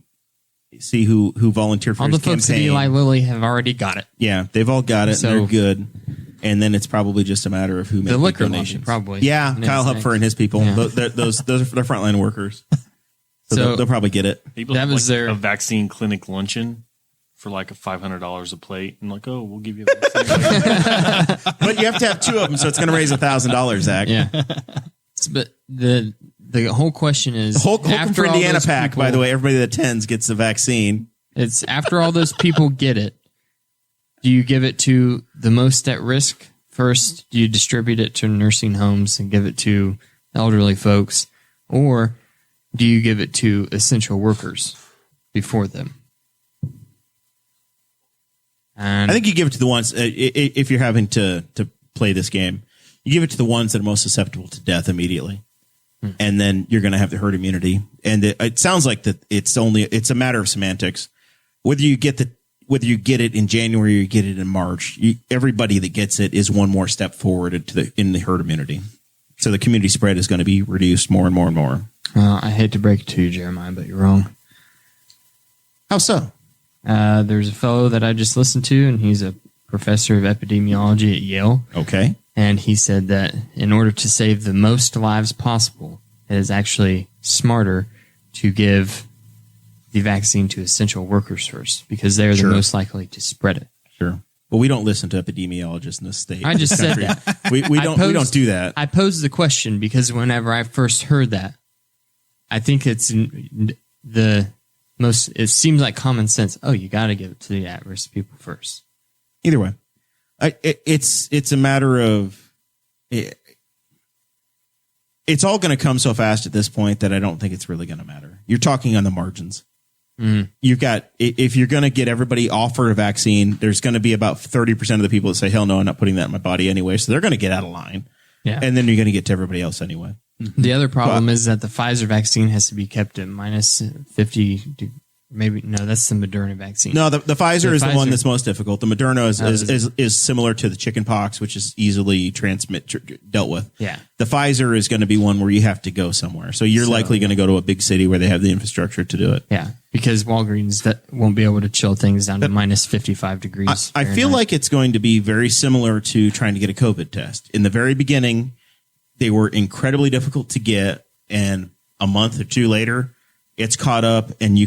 Speaker 2: who volunteered for
Speaker 3: all
Speaker 2: his
Speaker 3: the folks
Speaker 2: campaign.
Speaker 3: at Eli Lilly have already got it.
Speaker 2: Yeah, they've all got it.
Speaker 3: So,
Speaker 2: and they're good. And then it's probably just a matter of who makes
Speaker 3: the liquor
Speaker 2: donations.
Speaker 3: Lobby, probably.
Speaker 2: Yeah, Kyle Hupfer and his people.
Speaker 3: Yeah.
Speaker 2: Those are their frontline workers. So they'll probably get it.
Speaker 4: People have like a vaccine clinic luncheon for like $500 a plate, and like, oh, we'll give you a vaccine.
Speaker 2: But you have to have two of them, so it's going to raise $1,000, Zach.
Speaker 3: Yeah. But the whole question is,
Speaker 2: Holcomb for Indiana PAC, by the way, everybody that attends gets the vaccine.
Speaker 3: It's after all those people get it. Do you give it to the most at risk first? Do you distribute it to nursing homes and give it to elderly folks? Or do you give it to essential workers before them? And
Speaker 2: I think you give it to the ones, if you're having to play this game, you give it to the ones that are most susceptible to death immediately. And then you're going to have the herd immunity. And it sounds like that it's a matter of semantics. Whether you get it in January or you get it in March, everybody that gets it is one more step forward in the herd immunity. So the community spread is going to be reduced more and more and more.
Speaker 3: I hate to break it to you, Jeremiah, but you're wrong.
Speaker 2: How so?
Speaker 3: There's a fellow that I just listened to, and he's a professor of epidemiology at Yale.
Speaker 2: Okay.
Speaker 3: And he said that in order to save the most lives possible, it is actually smarter to give the vaccine to essential workers first because they're the most likely to spread it.
Speaker 2: Sure. Well, we don't listen to epidemiologists in this state.
Speaker 3: I just said that.
Speaker 2: We don't do that.
Speaker 3: I posed the question because whenever I first heard that, I think it's the most. It seems like common sense. Oh, you got to give it to the at-risk people first.
Speaker 2: Either way, it's a matter of it's all going to come so fast at this point that I don't think it's really going to matter. You're talking on the margins. You've got, if you're going to get everybody offered a vaccine, there's going to be about 30% of the people that say, hell no, I'm not putting that in my body anyway. So they're going to get out of line.
Speaker 3: Yeah.
Speaker 2: And then you're going to get to everybody else anyway.
Speaker 3: The other problem is that the Pfizer vaccine has to be kept at minus 50. Maybe no, that's the Moderna vaccine.
Speaker 2: No, the Pfizer is the one that's most difficult. The Moderna is similar to the chicken pox, which is easily dealt with.
Speaker 3: Yeah.
Speaker 2: The Pfizer is going to be one where you have to go somewhere. So you're likely going to go to a big city where they have the infrastructure to do it.
Speaker 3: Yeah, because Walgreens won't be able to chill things down to minus 55 degrees.
Speaker 2: I feel like it's going to be very similar to trying to get a COVID test. In the very beginning, they were incredibly difficult to get, and a month or two later, it's caught up, and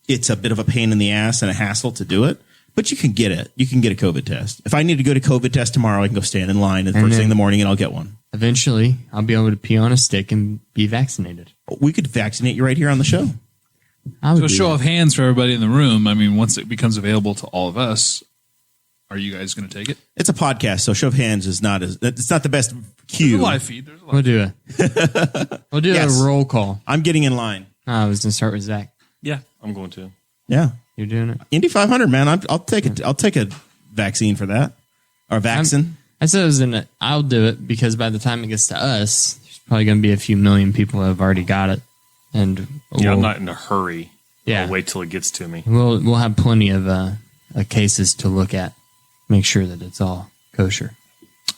Speaker 2: it's a bit of a pain in the ass and a hassle to do it, but you can get it. You can get a COVID test. If I need to go to COVID test tomorrow, I can go stand in line first thing in the morning and I'll get one.
Speaker 3: Eventually, I'll be able to pee on a stick and be vaccinated.
Speaker 2: We could vaccinate you right here on the show.
Speaker 5: So a show of hands for everybody in the room. I mean, once it becomes available to all of us, are you guys going to take it?
Speaker 2: It's a podcast, so show of hands it's not the best cue.
Speaker 5: There's a live feed.
Speaker 3: We'll do a roll call.
Speaker 2: I'm getting in line.
Speaker 3: I was going to start with Zach.
Speaker 4: Yeah, I'm going to.
Speaker 2: Yeah.
Speaker 3: You're doing it?
Speaker 2: Indy 500, man. I'll take it. I'll take a vaccine for that. Or vaccine.
Speaker 3: I said I'll do it because by the time it gets to us, there's probably going to be a few million people that have already got it. And
Speaker 4: I'm not in a hurry.
Speaker 3: Yeah.
Speaker 4: I'll wait till it gets to me.
Speaker 3: We'll have plenty of cases to look at. Make sure that it's all kosher.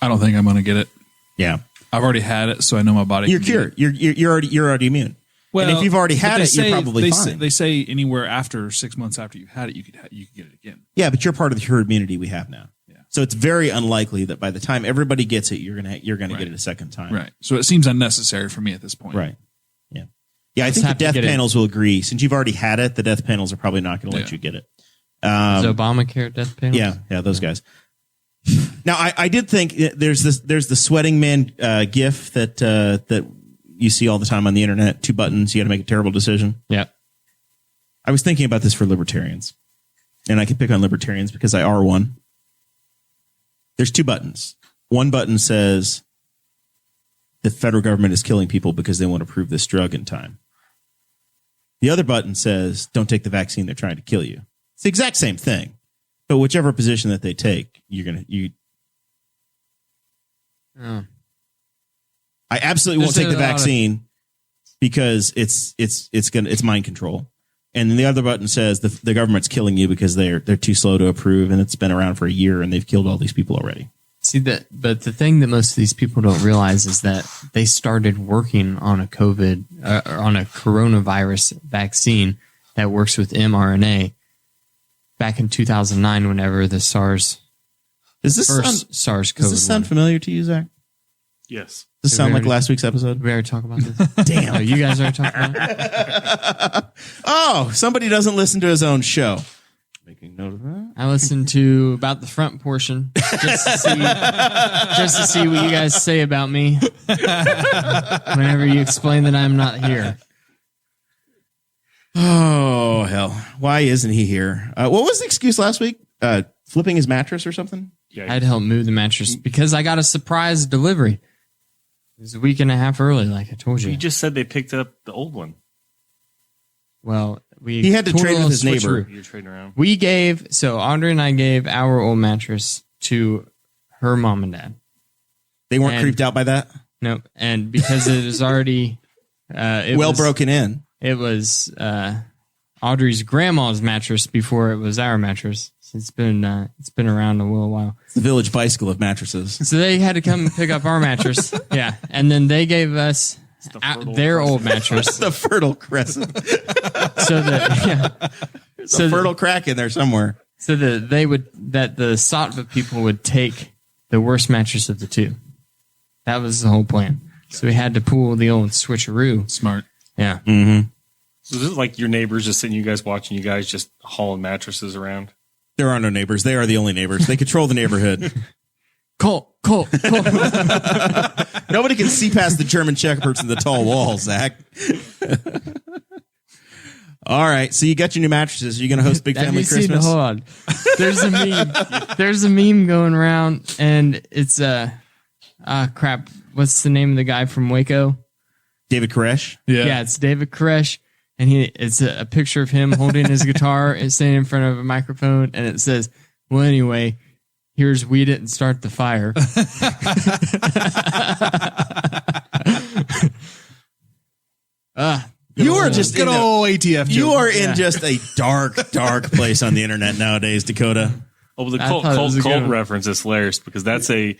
Speaker 5: I don't think I'm going to get it.
Speaker 2: Yeah.
Speaker 5: I've already had it, so I know my body.
Speaker 2: You're cured. You're already immune. Well, and if you've already had it, you're probably fine.
Speaker 5: They say anywhere after 6 months after you've had it, you could get it again.
Speaker 2: Yeah, but you're part of the herd immunity we have now.
Speaker 5: Yeah.
Speaker 2: So it's very unlikely that by the time everybody gets it, you're gonna get it a second time.
Speaker 5: Right. So it seems unnecessary for me at this point.
Speaker 2: Right. Yeah. Yeah, I think the death panels will agree. Since you've already had it, the death panels are probably not going to let you get it.
Speaker 3: Is Obamacare death panels?
Speaker 2: Yeah, those guys. Now, I did think there's the sweating man gif that you see all the time on the internet. 2 buttons. You got to make a terrible decision.
Speaker 3: Yeah.
Speaker 2: I was thinking about this for libertarians, and I can pick on libertarians because I are one. There's 2 buttons. One button says the federal government is killing people because they want to prove this drug in time. The other button says don't take the vaccine. They're trying to kill you. It's the exact same thing, but whichever position that they take, I absolutely won't take the vaccine because it's mind control. And then the other button says the government's killing you because they're too slow to approve, and it's been around for a year and they've killed all these people already.
Speaker 3: See that, but the thing that most of these people don't realize is that they started working on a coronavirus vaccine that works with mRNA back in 2009, whenever the SARS SARS-CoV.
Speaker 2: Does this sound familiar to you, Zach?
Speaker 4: Yes.
Speaker 2: Does this sound like last week's episode?
Speaker 3: We already talked about this. Damn. Oh, you guys already talked about it?
Speaker 2: Oh, somebody doesn't listen to his own show. Making note of that.
Speaker 3: I listened to about the front portion just to see what you guys say about me whenever you explain that I'm not here.
Speaker 2: Oh, hell. Why isn't he here? What was the excuse last week? Flipping his mattress or something?
Speaker 3: Yeah. I had to help move the mattress because I got a surprise delivery. It was a week and a half early, like I told you.
Speaker 4: You just said they picked up the old one.
Speaker 3: Well,
Speaker 2: he had to trade with his neighbor.
Speaker 4: You're trading around.
Speaker 3: Audrey and I gave our old mattress to her mom and dad.
Speaker 2: They weren't creeped out by that?
Speaker 3: No, and because it was already
Speaker 2: broken in.
Speaker 3: It was Audrey's grandma's mattress before it was our mattress. It's been around a little while.
Speaker 2: It's the Village Bicycle of mattresses.
Speaker 3: So they had to come and pick up our mattress. Yeah, and then they gave us their old mattress.
Speaker 2: The Fertile Crescent. There's a fertile crack in there somewhere.
Speaker 3: So that the Sattva people would take the worst mattress of the 2. That was the whole plan. So we had to pull the old switcheroo.
Speaker 5: Smart.
Speaker 3: Yeah.
Speaker 2: Mm-hmm.
Speaker 4: So this is like your neighbors just sitting, you guys watching you guys just hauling mattresses around?
Speaker 2: There are no neighbors. They are the only neighbors. They control the neighborhood.
Speaker 3: Colt.
Speaker 2: Nobody can see past the German shepherds and the tall walls, Zach. All right. So you got your new mattresses. Are you going to host Big Family Christmas?
Speaker 3: Hold on. There's a meme. There's a meme going around, and it's crap. What's the name of the guy from Waco?
Speaker 2: David Koresh.
Speaker 3: Yeah, it's David Koresh, and it's a picture of him holding his guitar and standing in front of a microphone, and it says, "Well, anyway, here's We Didn't Start the Fire."
Speaker 2: You are just
Speaker 5: good old ATF.
Speaker 2: You
Speaker 5: joke.
Speaker 2: are in just a dark place on the internet nowadays, Dakota.
Speaker 4: Oh, the
Speaker 3: I
Speaker 4: cult
Speaker 3: thought it was a good
Speaker 4: cult
Speaker 3: one.
Speaker 4: reference is hilarious because that's a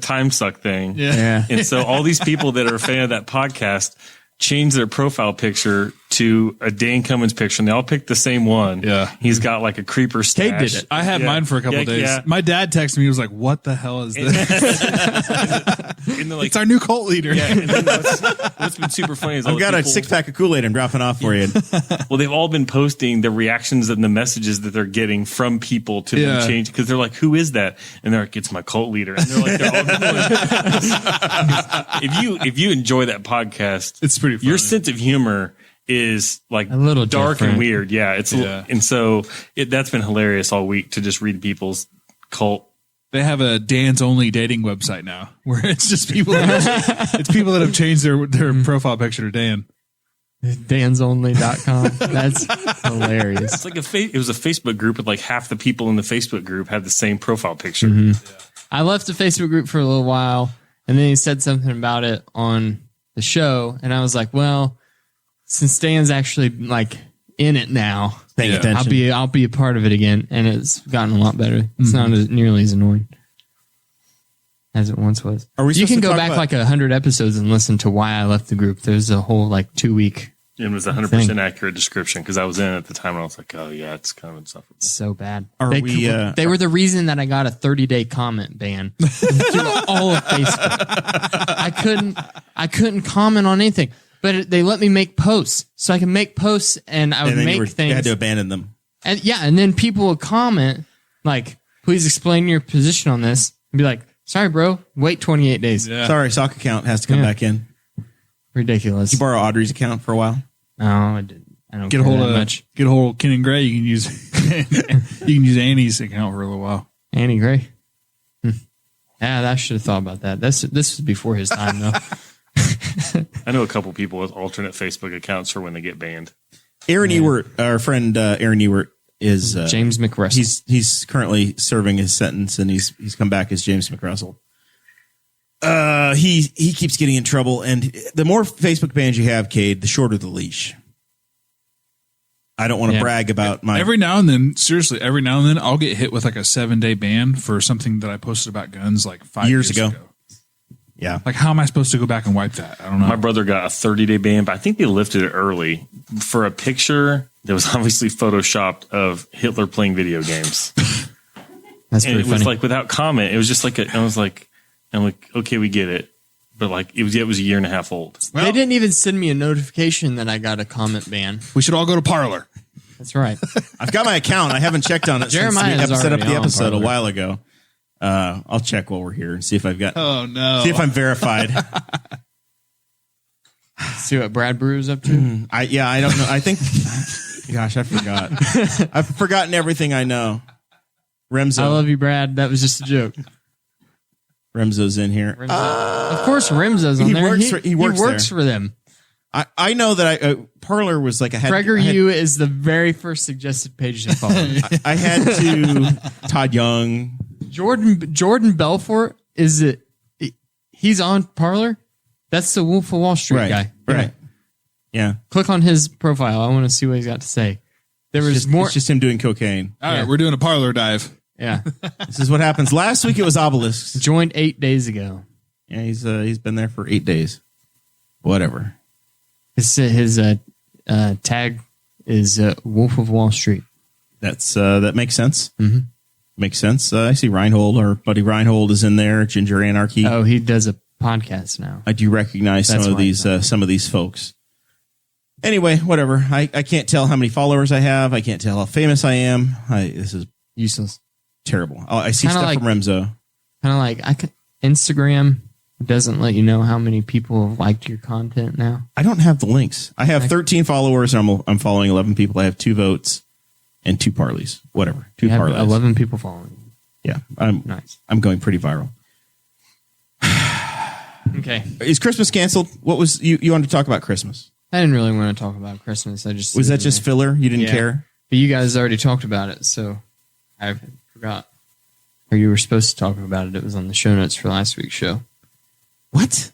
Speaker 4: time suck thing.
Speaker 3: Yeah.
Speaker 4: And so all these people that are a fan of that podcast change their profile picture to a Dan Cummins picture, and they all picked the same one.
Speaker 5: Yeah.
Speaker 4: He's got like a creeper stash.
Speaker 3: Kate did it.
Speaker 5: I had
Speaker 4: Yeah.
Speaker 5: mine for a couple
Speaker 4: Yeah,
Speaker 5: days.
Speaker 4: yeah.
Speaker 5: My dad texted me. He was like, "What the hell is this?"
Speaker 4: And they're like,
Speaker 5: It's our new cult leader.
Speaker 4: yeah. And then what's been super funny is all
Speaker 2: I've got
Speaker 4: the
Speaker 2: a
Speaker 4: people,
Speaker 2: 6-pack of Kool-Aid I'm dropping off for you.
Speaker 4: well, they've all been posting the reactions and the messages that they're getting from people to
Speaker 5: Yeah.
Speaker 4: them change because they're like, "Who is that?" And they're like, "It's my cult leader." And they're like, they're all if you enjoy that podcast,
Speaker 5: It's pretty funny.
Speaker 4: Your sense of humor is like
Speaker 3: A little
Speaker 4: dark
Speaker 3: different.
Speaker 4: and weird. Yeah, it's
Speaker 5: Yeah.
Speaker 4: and so that's been hilarious all week to just read people's cult.
Speaker 5: They have a Dan's Only dating website now, where it's just people. It's people that have changed their profile picture to Dan.
Speaker 3: dansonly.com. That's hilarious.
Speaker 4: It's like it was a Facebook group with like half the people in the Facebook group had the same profile picture.
Speaker 3: I left the Facebook group for a little while, and then he said something about it on the show, and I was like, well, since Dan's actually like in it now,
Speaker 2: Paying
Speaker 5: Yeah.
Speaker 2: attention.
Speaker 3: I'll be a part of it again, and it's gotten a lot better. It's not nearly as annoying as it once was.
Speaker 2: Are we
Speaker 3: You
Speaker 2: supposed
Speaker 3: can
Speaker 2: to
Speaker 3: go
Speaker 2: talk
Speaker 3: back
Speaker 2: about-
Speaker 3: like 100 episodes and listen to why I left the group. There's a whole like 2-week.
Speaker 4: It was 100% accurate description because I was in it at the time and I was like, oh yeah, it's kind of insufferable.
Speaker 3: So bad.
Speaker 2: Are
Speaker 3: they,
Speaker 2: we,
Speaker 3: they were the reason that I got a 30-day comment ban through all of Facebook. I couldn't comment on anything, but they let me make posts, so I can make posts and I would
Speaker 2: And then
Speaker 3: make
Speaker 2: you
Speaker 3: things.
Speaker 2: had to abandon them.
Speaker 3: And then people would comment like, "Please explain your position on this," and be like, "Sorry, bro, wait 28 days."
Speaker 5: Yeah.
Speaker 2: Sorry, sock account has to come
Speaker 3: Yeah.
Speaker 2: back in.
Speaker 3: Ridiculous.
Speaker 2: Did you borrow Audrey's account for a while?
Speaker 3: No, I didn't. I don't
Speaker 5: Get a
Speaker 3: care
Speaker 5: hold
Speaker 3: that
Speaker 5: of
Speaker 3: much.
Speaker 5: Get a hold of Ken and Gray. You can use you can use Annie's account for a little while.
Speaker 3: Annie Gray. Yeah, I should have thought about that. This was before his time, though.
Speaker 4: I know a couple people with alternate Facebook accounts for when they get banned.
Speaker 2: Aaron Ewert, our friend Aaron Ewert, is
Speaker 3: James McRussell.
Speaker 2: He's currently serving his sentence, and he's come back as James McRussell. He keeps getting in trouble, and the more Facebook bans you have, Kade, the shorter the leash. I don't want to
Speaker 3: Yeah.
Speaker 2: brag about my
Speaker 5: Every now and then, seriously, every now and then, I'll get hit with like a 7-day ban for something that I posted about guns like 5
Speaker 2: Years
Speaker 5: years
Speaker 2: ago. Yeah.
Speaker 5: Like, how am I supposed to go back and wipe that? I don't know.
Speaker 4: My brother got a 30-day ban, but I think they lifted it early for a picture that was obviously photoshopped of Hitler playing video games.
Speaker 3: That's
Speaker 4: And
Speaker 3: pretty
Speaker 4: it was
Speaker 3: funny.
Speaker 4: like without comment. It was just like I'm like, okay, we get it. But like it was a year and a half old.
Speaker 5: Well,
Speaker 3: they didn't even send me a notification that I got a comment ban.
Speaker 5: we should all go to Parlor.
Speaker 3: That's right.
Speaker 2: I've got my account. I haven't checked on it
Speaker 3: Jeremiah
Speaker 2: since we
Speaker 3: is
Speaker 2: set up the
Speaker 3: already on
Speaker 2: episode a
Speaker 3: Parler.
Speaker 2: while ago. I'll check while we're here and see if I've got
Speaker 5: Oh no!
Speaker 2: see if I'm verified.
Speaker 3: See what Brad Brew's up to?
Speaker 2: I don't know. I think gosh, I forgot. I've forgotten everything I know. Remzo.
Speaker 3: I love you, Brad. That was just a joke.
Speaker 2: Remzo's in here.
Speaker 3: Of course, Rimzo's on
Speaker 2: he
Speaker 3: there.
Speaker 2: works
Speaker 3: He
Speaker 2: for-
Speaker 3: works
Speaker 2: there.
Speaker 3: for them.
Speaker 2: I know that Parlor was like I had
Speaker 3: Gregor
Speaker 2: I had,
Speaker 3: Yu is the very first suggested page to follow.
Speaker 2: I had to Todd Young.
Speaker 3: Jordan Belfort is it? He's on Parler. That's the Wolf of Wall Street guy.
Speaker 2: Right. Yeah.
Speaker 3: Click on his profile. I want to see what he's got to say. There was more.
Speaker 2: It's just him doing cocaine.
Speaker 5: All right,
Speaker 3: Yeah.
Speaker 5: we're doing a Parlor dive.
Speaker 3: Yeah,
Speaker 2: This is what happens. Last week it was Obelisks.
Speaker 3: joined 8 days ago.
Speaker 2: Yeah, he's been there for 8 days. Whatever.
Speaker 3: His tag is Wolf of Wall Street.
Speaker 2: That's that makes sense.
Speaker 3: Mm-hmm.
Speaker 2: Makes sense. I see Reinhold, our buddy Reinhold, is in there. Ginger Anarchy.
Speaker 3: Oh, he does a podcast now.
Speaker 2: I do recognize
Speaker 3: That's
Speaker 2: some of
Speaker 3: why
Speaker 2: these
Speaker 3: it's
Speaker 2: some of these folks. Anyway, whatever. I can't tell how many followers I have. I can't tell how famous I am. This is
Speaker 3: Useless.
Speaker 2: terrible. I see
Speaker 3: Kinda
Speaker 2: stuff
Speaker 3: like-
Speaker 2: from Remzo.
Speaker 3: Kind of like Instagram doesn't let you know how many people have liked your content now.
Speaker 2: I don't have the links. I have 13 followers, and I'm following 11 people. I have 2 votes and 2 parleys. Whatever. 2
Speaker 3: You have
Speaker 2: parlays.
Speaker 3: 11 people following.
Speaker 2: Yeah,
Speaker 3: Nice.
Speaker 2: I'm going pretty viral.
Speaker 3: Okay.
Speaker 2: Is Christmas canceled? What was you wanted to talk about Christmas?
Speaker 3: I didn't really want to talk about Christmas. I just
Speaker 2: Was that just filler? You didn't care?
Speaker 3: But you guys already talked about it, so I forgot. Or you were supposed to talk about it. It was on the show notes for last week's show.
Speaker 2: What?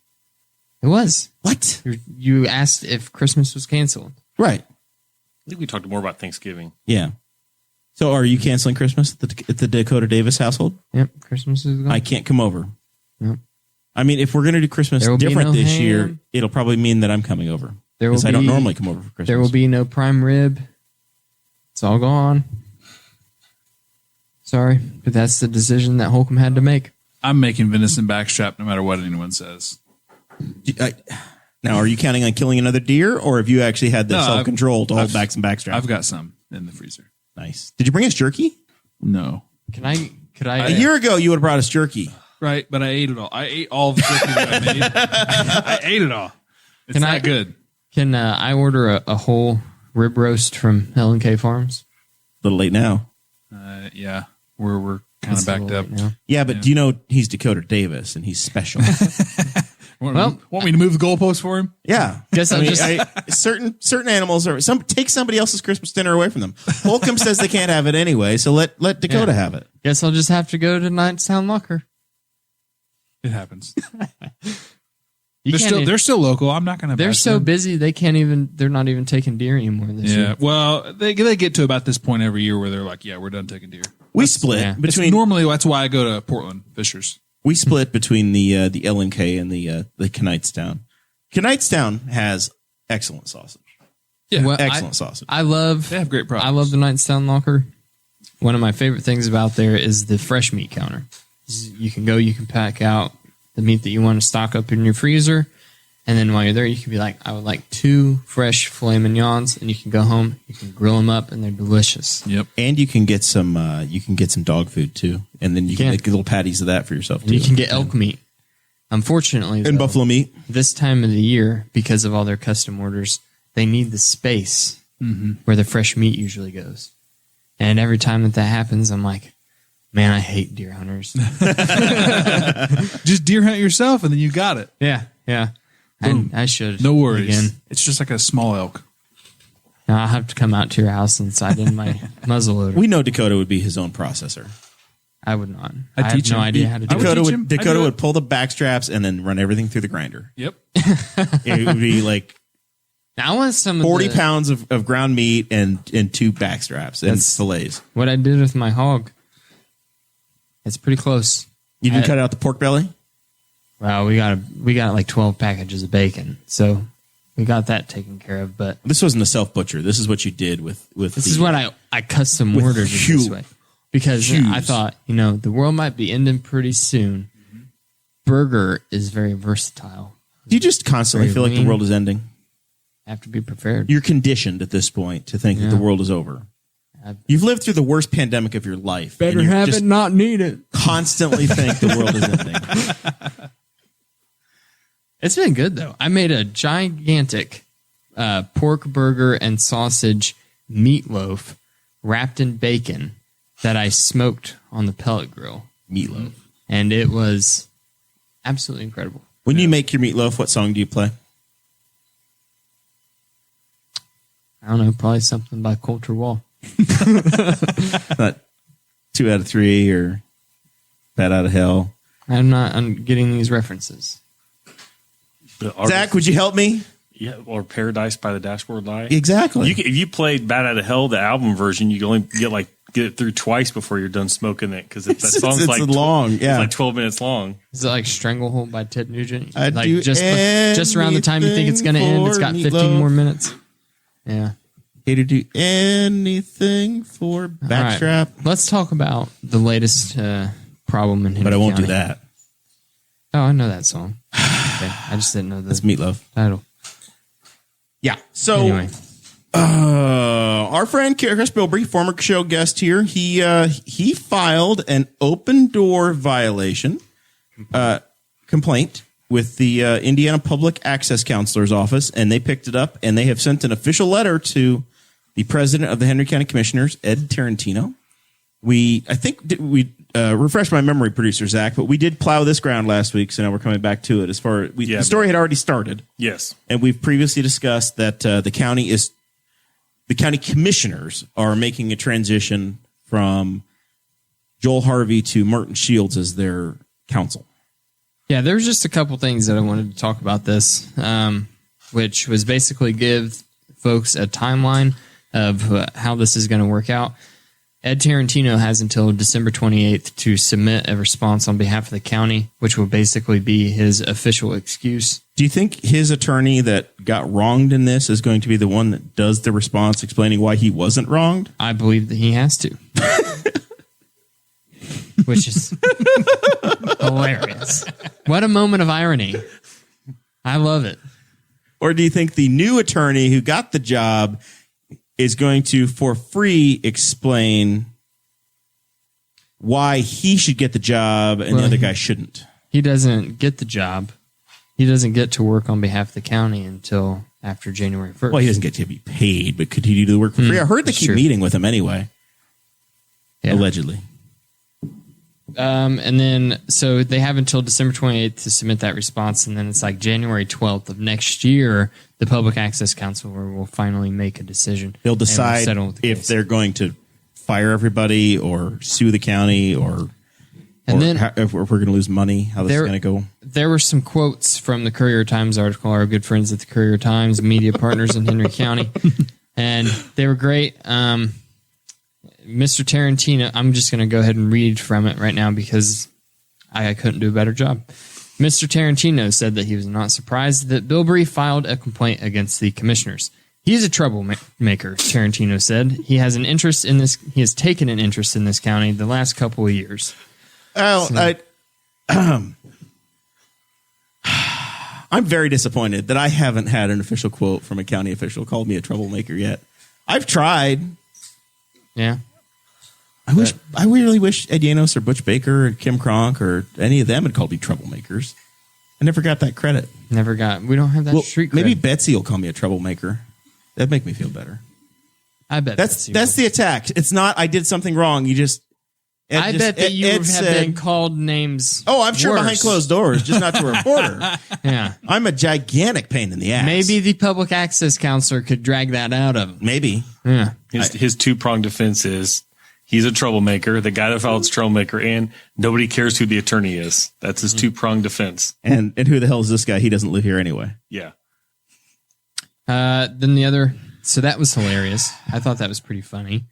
Speaker 3: It was.
Speaker 2: What?
Speaker 3: You asked if Christmas was canceled.
Speaker 2: Right.
Speaker 4: I think we talked more about Thanksgiving.
Speaker 2: Yeah. So are you canceling Christmas at the Dakota Davis household?
Speaker 3: Yep, Christmas is gone.
Speaker 2: I can't come over.
Speaker 3: Yep.
Speaker 2: I mean, if we're going to do Christmas
Speaker 3: There will be
Speaker 2: different
Speaker 3: no
Speaker 2: this
Speaker 3: ham.
Speaker 2: year, it'll probably mean that I'm coming over.
Speaker 3: There will
Speaker 2: Because I don't normally come over for Christmas.
Speaker 3: There will be no prime rib. It's all gone. Sorry, but that's the decision that Holcomb had to make.
Speaker 5: I'm making venison backstrap no matter what anyone says.
Speaker 2: Now, are you counting on killing another deer, or have you actually had the
Speaker 5: No,
Speaker 2: self-control to hold back some backstrap?
Speaker 5: I've got some in the freezer.
Speaker 2: Nice. Did you bring us jerky?
Speaker 5: No.
Speaker 3: Could I?
Speaker 2: A year ago, you would have brought us jerky.
Speaker 5: Right, but I ate it all. I ate all of the jerky that I made. I ate it all. It's not good.
Speaker 3: Can I order a whole rib roast from L&K Farms?
Speaker 2: A little late now.
Speaker 5: Yeah, we're kind
Speaker 3: It's
Speaker 5: of
Speaker 3: a
Speaker 5: backed
Speaker 3: little
Speaker 5: up.
Speaker 3: late now.
Speaker 2: Yeah, but do you know he's Dakota Davis and he's special?
Speaker 5: Want me to move the goalpost for him?
Speaker 2: Yeah.
Speaker 3: Guess I'll just-
Speaker 2: certain animals are take somebody else's Christmas dinner away from them. Holcomb says they can't have it anyway, so let Dakota have it.
Speaker 3: Guess I'll just have to go to Knightstown Locker.
Speaker 5: It happens.
Speaker 3: You
Speaker 5: They're
Speaker 3: can't
Speaker 5: still
Speaker 3: even-
Speaker 5: they're still local. I'm not going to.
Speaker 3: They're so busy they can't even. They're not even taking deer anymore this
Speaker 5: Yeah.
Speaker 3: year.
Speaker 5: Well, they get to about this point every year where they're like, yeah, we're done taking deer.
Speaker 2: We split
Speaker 3: yeah.
Speaker 2: between
Speaker 5: Normally, that's why I go to Portland Fishers.
Speaker 2: we split between the L&K and the Knightstown. Knightstown has excellent sausage.
Speaker 5: Yeah.
Speaker 3: Well,
Speaker 2: Excellent sausage.
Speaker 3: I love.
Speaker 5: They have great products.
Speaker 3: I love the Knightstown Locker. One of my favorite things about there is the fresh meat counter. You can go, you can pack out the meat that you want to stock up in your freezer, and then while you're there, you can be like, I would like 2 fresh filet mignons, and you can go home, you can grill them up, and they're delicious.
Speaker 5: Yep.
Speaker 2: And you can get some dog food too, and then you can
Speaker 3: can.
Speaker 2: make little patties of that for yourself
Speaker 3: And
Speaker 2: too.
Speaker 3: you can get elk meat. Unfortunately,
Speaker 2: and
Speaker 3: though,
Speaker 2: buffalo meat.
Speaker 3: this time of the year, because of all their custom orders, they need the space where the fresh meat usually goes. And every time that happens, I'm like, man, I hate deer hunters.
Speaker 5: Just deer hunt yourself, and then you got it.
Speaker 3: Yeah. I should.
Speaker 5: No worries.
Speaker 3: Again.
Speaker 5: It's just like a small elk.
Speaker 3: Now I'll have to come out to your house and sight in my muzzle loader.
Speaker 2: We know Dakota would be his own processor.
Speaker 3: I would not.
Speaker 5: I'd
Speaker 3: I have
Speaker 5: teach
Speaker 3: no
Speaker 5: him.
Speaker 3: idea how to do
Speaker 5: I
Speaker 3: it.
Speaker 2: Dakota
Speaker 5: teach him. I
Speaker 2: Dakota
Speaker 5: do it.
Speaker 2: would pull the back straps and then run everything through the grinder.
Speaker 5: Yep.
Speaker 2: It would be like
Speaker 3: Now I want some
Speaker 2: 40
Speaker 3: of the,
Speaker 2: pounds of ground meat and 2 back straps and
Speaker 3: That's-
Speaker 2: fillets.
Speaker 3: what I did with my hog. It's pretty close.
Speaker 2: You didn't
Speaker 3: I-
Speaker 2: cut out the pork belly?
Speaker 3: Wow, we got like 12 packages of bacon, so we got that taken care of. But
Speaker 2: This wasn't a self butcher. This is what you did with
Speaker 3: this is what I custom
Speaker 2: with
Speaker 3: ordered it this
Speaker 2: huge-
Speaker 3: way because
Speaker 2: huge.
Speaker 3: I thought the world might be ending pretty soon. Burger is very versatile.
Speaker 2: Do you just constantly
Speaker 3: Very
Speaker 2: feel like the
Speaker 3: lean.
Speaker 2: world is ending?
Speaker 3: Have to be prepared.
Speaker 2: You're conditioned at this point to think that
Speaker 3: Yeah.
Speaker 2: the world is over. You've lived through the worst pandemic of your life. and you just
Speaker 3: not need it.
Speaker 2: constantly think the world is ending.
Speaker 3: It's been good though. I made a gigantic pork burger and sausage meatloaf wrapped in bacon that I smoked on the pellet grill,
Speaker 2: Meatloaf.
Speaker 3: and it was absolutely incredible.
Speaker 2: When you make your meatloaf, what song do you play?
Speaker 3: I don't know, probably something by Culture Wall.
Speaker 2: Not 2 out of 3 or Bat Out of Hell.
Speaker 3: I'm getting these references.
Speaker 2: Zach, would you help me?
Speaker 4: Yeah, or Paradise by the Dashboard Light.
Speaker 2: Exactly.
Speaker 4: If you played Bat Out of Hell, the album version, you can only get it through twice before you're done smoking it because that song's
Speaker 2: it's
Speaker 4: like
Speaker 2: long.
Speaker 4: It's
Speaker 2: Yeah.
Speaker 4: like 12 minutes long.
Speaker 3: Is it like Stranglehold by Ted Nugent?
Speaker 2: I'd
Speaker 3: like
Speaker 2: do
Speaker 3: just around the time you think it's going to end, it's got 15
Speaker 2: anything
Speaker 3: more
Speaker 2: for
Speaker 3: minutes. Yeah.
Speaker 2: Hey, to do anything for
Speaker 3: All right.
Speaker 2: backstrap.
Speaker 3: Let's talk about the latest problem in Henry
Speaker 2: But I won't
Speaker 3: County.
Speaker 2: do that.
Speaker 3: Oh, I know that song. Okay. I just didn't know the
Speaker 2: That's Meatloaf.
Speaker 3: title.
Speaker 2: Yeah. So
Speaker 3: Anyway,
Speaker 2: our friend Chris Bilbrey, former show guest here, he filed an open door violation complaint with the Indiana Public Access Counselor's office, and they picked it up, and they have sent an official letter to the president of the Henry County Commissioners, Ed Tarantino. I think we refresh my memory, producer Zach, but we did plow this ground last week, so now we're coming back to it. As far the story had already started.
Speaker 4: Yes.
Speaker 2: And we've previously discussed that the county commissioners are making a transition from Joel Harvey to Martin Shields as their counsel.
Speaker 3: Yeah, there's just a couple things that I wanted to talk about this, which was basically give folks a timeline of how this is going to work out. Ed Tarantino has until December 28th to submit a response on behalf of the county, which will basically be his official excuse.
Speaker 2: Do you think his attorney that got wronged in this is going to be the one that does the response explaining why he wasn't wronged?
Speaker 3: I believe that he has to. Which is hilarious. What a moment of irony. I love it.
Speaker 2: Or do you think the new attorney who got the job is going to, for free, explain why he should get the job and the other guy shouldn't?
Speaker 3: He doesn't get the job. He doesn't get to work on behalf of the county until after January 1st.
Speaker 2: Well, he doesn't get to be paid, but could he do the work for free? I heard they keep meeting with him anyway. Yeah. Allegedly.
Speaker 3: And then, so they have until December 28th to submit that response, and then it's like January 12th of next year, the Public Access Council will finally make a decision.
Speaker 2: They'll decide if they're going to fire everybody or sue the county if we're going to lose money, how this is going to go.
Speaker 3: There were some quotes from the Courier-Times article, our good friends at the Courier-Times, media partners in Henry County, and they were great. Mr. Tarantino, I'm just going to go ahead and read from it right now because I couldn't do a better job. Mr. Tarantino said that he was not surprised that Bilbrey filed a complaint against the commissioners. He is a troublemaker, Tarantino said. He has an interest in this. He has taken an interest in this county the last couple of years.
Speaker 2: I'm very disappointed that I haven't had an official quote from a county official called me a troublemaker yet. I've tried.
Speaker 3: Yeah.
Speaker 2: I really wish Ed Yanos or Butch Baker or Kim Kronk or any of them had called me troublemakers. I never got that credit.
Speaker 3: We don't have that street cred.
Speaker 2: Maybe Betsy will call me a troublemaker. That'd make me feel better.
Speaker 3: I bet
Speaker 2: that's the attack. It's not I did something wrong.
Speaker 3: I bet that you have been called names.
Speaker 2: Oh, I'm sure behind closed doors, just not to a reporter.
Speaker 3: Yeah.
Speaker 2: I'm a gigantic pain in the ass.
Speaker 3: Maybe the public access counselor could drag that out of him.
Speaker 2: Maybe.
Speaker 3: Yeah.
Speaker 4: His two-pronged defense is he's a troublemaker, the guy that filed is a troublemaker, and nobody cares who the attorney is. That's his two-pronged defense.
Speaker 2: And who the hell is this guy? He doesn't live here anyway.
Speaker 4: Yeah.
Speaker 3: Then the other, so that was hilarious. I thought that was pretty funny.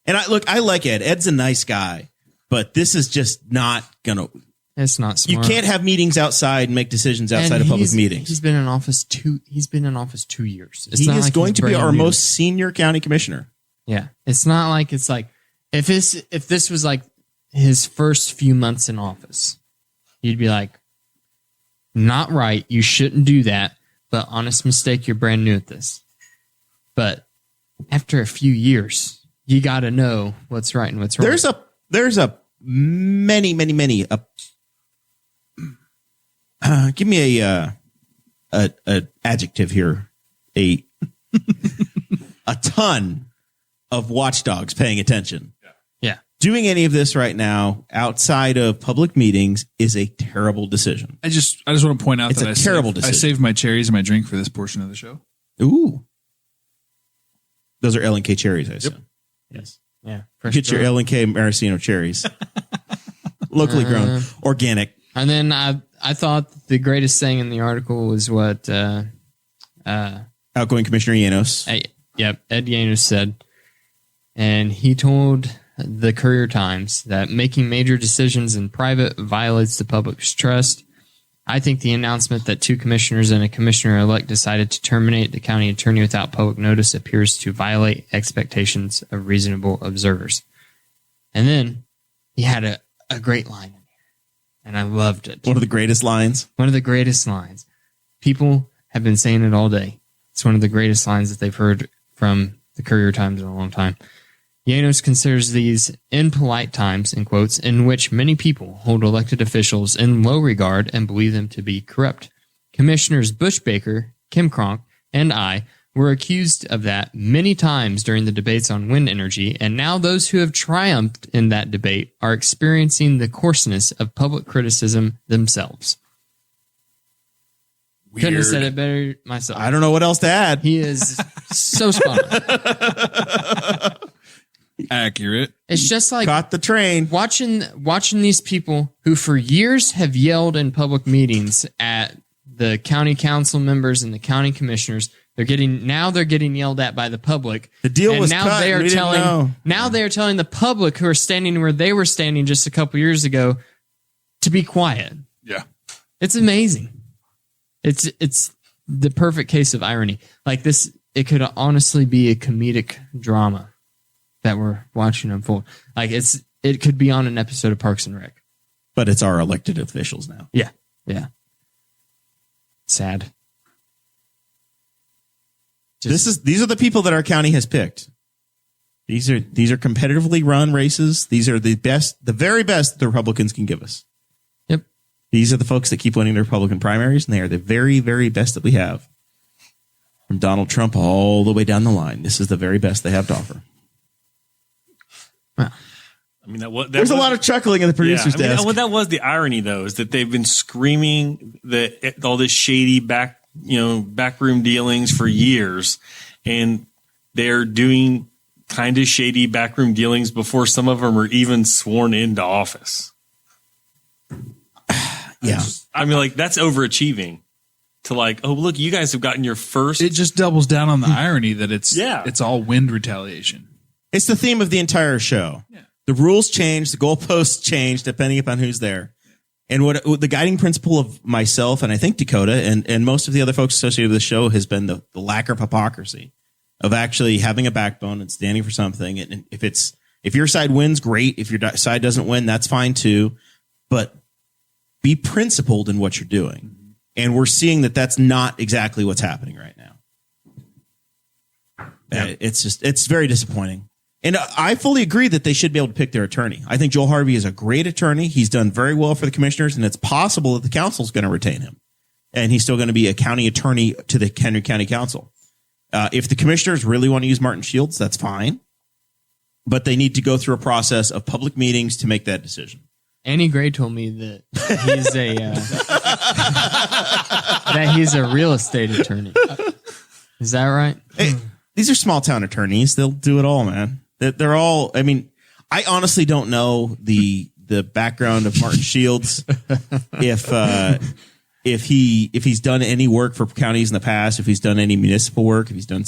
Speaker 2: And I like Ed. Ed's a nice guy, but this is just not gonna.
Speaker 3: It's not smart.
Speaker 2: You can't have meetings outside and make decisions outside of public meetings.
Speaker 3: He's been in office 2 years.
Speaker 2: He is going to be our most senior county commissioner.
Speaker 3: Yeah. It's not like it's like if this was like his first few months in office, you'd be like, not right, you shouldn't do that, but honest mistake, you're brand new at this. But after a few years, you got to know what's right and what's wrong.
Speaker 2: There's a many. Give me a adjective here. A ton of watchdogs paying attention.
Speaker 3: Yeah.
Speaker 2: Doing any of this right now outside of public meetings is a terrible decision.
Speaker 5: I just want to point out that
Speaker 2: it's a terrible decision.
Speaker 5: I saved my cherries and my drink for this portion of the show.
Speaker 2: Ooh. Those are L&K cherries, I assume.
Speaker 5: Yep.
Speaker 2: Yes.
Speaker 3: Yeah.
Speaker 2: Get your L&K maraschino cherries. Locally grown. Organic.
Speaker 3: And then I thought the greatest thing in the article was what
Speaker 2: outgoing Commissioner Yanos.
Speaker 3: Ed Yanos said. And he told the Courier-Times that making major decisions in private violates the public's trust. I think the announcement that 2 commissioners and a commissioner-elect decided to terminate the county attorney without public notice appears to violate expectations of reasonable observers. And then he had a great line in here, and I loved it.
Speaker 2: One of the greatest lines?
Speaker 3: One of the greatest lines. People have been saying it all day. It's one of the greatest lines that they've heard from the Courier-Times in a long time. Yanos considers these impolite times, in quotes, in which many people hold elected officials in low regard and believe them to be corrupt. Commissioners Bush Baker, Kim Kronk, and I were accused of that many times during the debates on wind energy, and now those who have triumphed in that debate are experiencing the coarseness of public criticism themselves. Couldn't have said it better myself.
Speaker 2: I don't know what else to add.
Speaker 3: He is so spot on.
Speaker 5: Accurate.
Speaker 3: It's just like
Speaker 2: Caught the train.
Speaker 3: watching these people who for years have yelled in public meetings at the county council members and the county commissioners. They're getting yelled at by the public.
Speaker 2: The deal
Speaker 3: and
Speaker 2: was
Speaker 3: now
Speaker 2: cut.
Speaker 3: They are
Speaker 2: We didn't know.
Speaker 3: Now they are telling the public who are standing where they were standing just a couple years ago to be quiet.
Speaker 5: Yeah.
Speaker 3: It's amazing. It's the perfect case of irony. Like this, it could honestly be a comedic drama that we're watching unfold. Like it could be on an episode of Parks and Rec.
Speaker 2: But it's our elected officials now.
Speaker 3: Yeah. Sad.
Speaker 2: These are the people that our county has picked. These are competitively run races. These are the very best the Republicans can give us.
Speaker 3: Yep.
Speaker 2: These are the folks that keep winning the Republican primaries, and they are the very, very best that we have. From Donald Trump all the way down the line, this is the very best they have to offer.
Speaker 3: Well,
Speaker 4: I mean,
Speaker 2: There's a lot of chuckling in the producer's desk.
Speaker 4: Well, that was the irony, though, is that they've been screaming that all this shady backroom dealings for years, and they're doing kind of shady backroom dealings before some of them are even sworn into office.
Speaker 2: Yeah.
Speaker 4: I mean, like, that's overachieving to like, oh, look, you guys have gotten your first.
Speaker 5: It just doubles down on the irony that it's all wind retaliation.
Speaker 2: It's the theme of the entire show.
Speaker 5: Yeah.
Speaker 2: The rules change, the goalposts change depending upon who's there. And what the guiding principle of myself and I think Dakota and most of the other folks associated with the show has been the lack of hypocrisy of actually having a backbone and standing for something. And if your side wins, great. If your side doesn't win, that's fine too. But be principled in what you're doing. And we're seeing that that's not exactly what's happening right now. Yeah. It's very disappointing. And I fully agree that they should be able to pick their attorney. I think Joel Harvey is a great attorney. He's done very well for the commissioners, and it's possible that the council is going to retain him. And he's still going to be a county attorney to the Henry County Council. If the commissioners really want to use Martin Shields, that's fine. But they need to go through a process of public meetings to make that decision.
Speaker 3: Annie Gray told me that he's a real estate attorney. Is that right?
Speaker 2: Hey, these are small town attorneys. They'll do it all, man. They're all. I mean, I honestly don't know the background of Martin Shields. If he's done any work for counties in the past, if he's done any municipal work, if he's done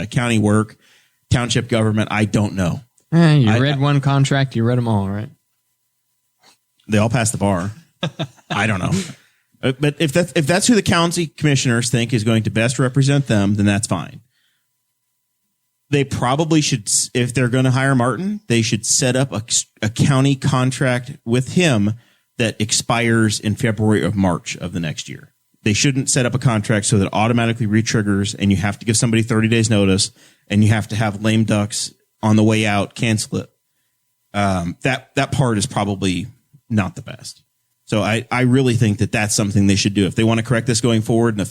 Speaker 2: county work, township government, I don't know.
Speaker 3: You read one contract, you read them all, right?
Speaker 2: They all pass the bar. I don't know. But if that's who the county commissioners think is going to best represent them, then that's fine. They probably should, if they're going to hire Martin, they should set up a county contract with him that expires in February or March of the next year. They shouldn't set up a contract so that it automatically re-triggers and you have to give somebody 30 days notice and you have to have lame ducks on the way out cancel it. That part is probably not the best. So I really think that that's something they should do. If they want to correct this going forward in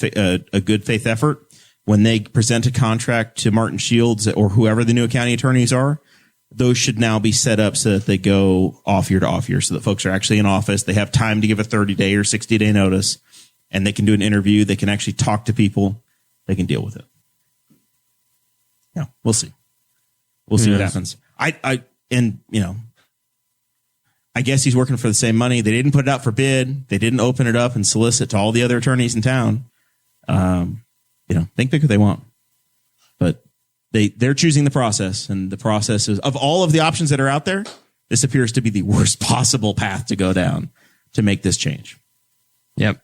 Speaker 2: a good faith effort, when they present a contract to Martin Shields or whoever the new county attorneys are, those should now be set up so that they go off year to off year so that folks are actually in office. They have time to give a 30-day or 60-day notice, and they can do an interview. They can actually talk to people. They can deal with it. Yeah, we'll see. We'll see what happens. I guess he's working for the same money. They didn't put it out for bid. They didn't open it up and solicit to all the other attorneys in town. Think big if they want, but they're choosing the process, and the process is, of all of the options that are out there, this appears to be the worst possible path to go down to make this change.
Speaker 3: Yep.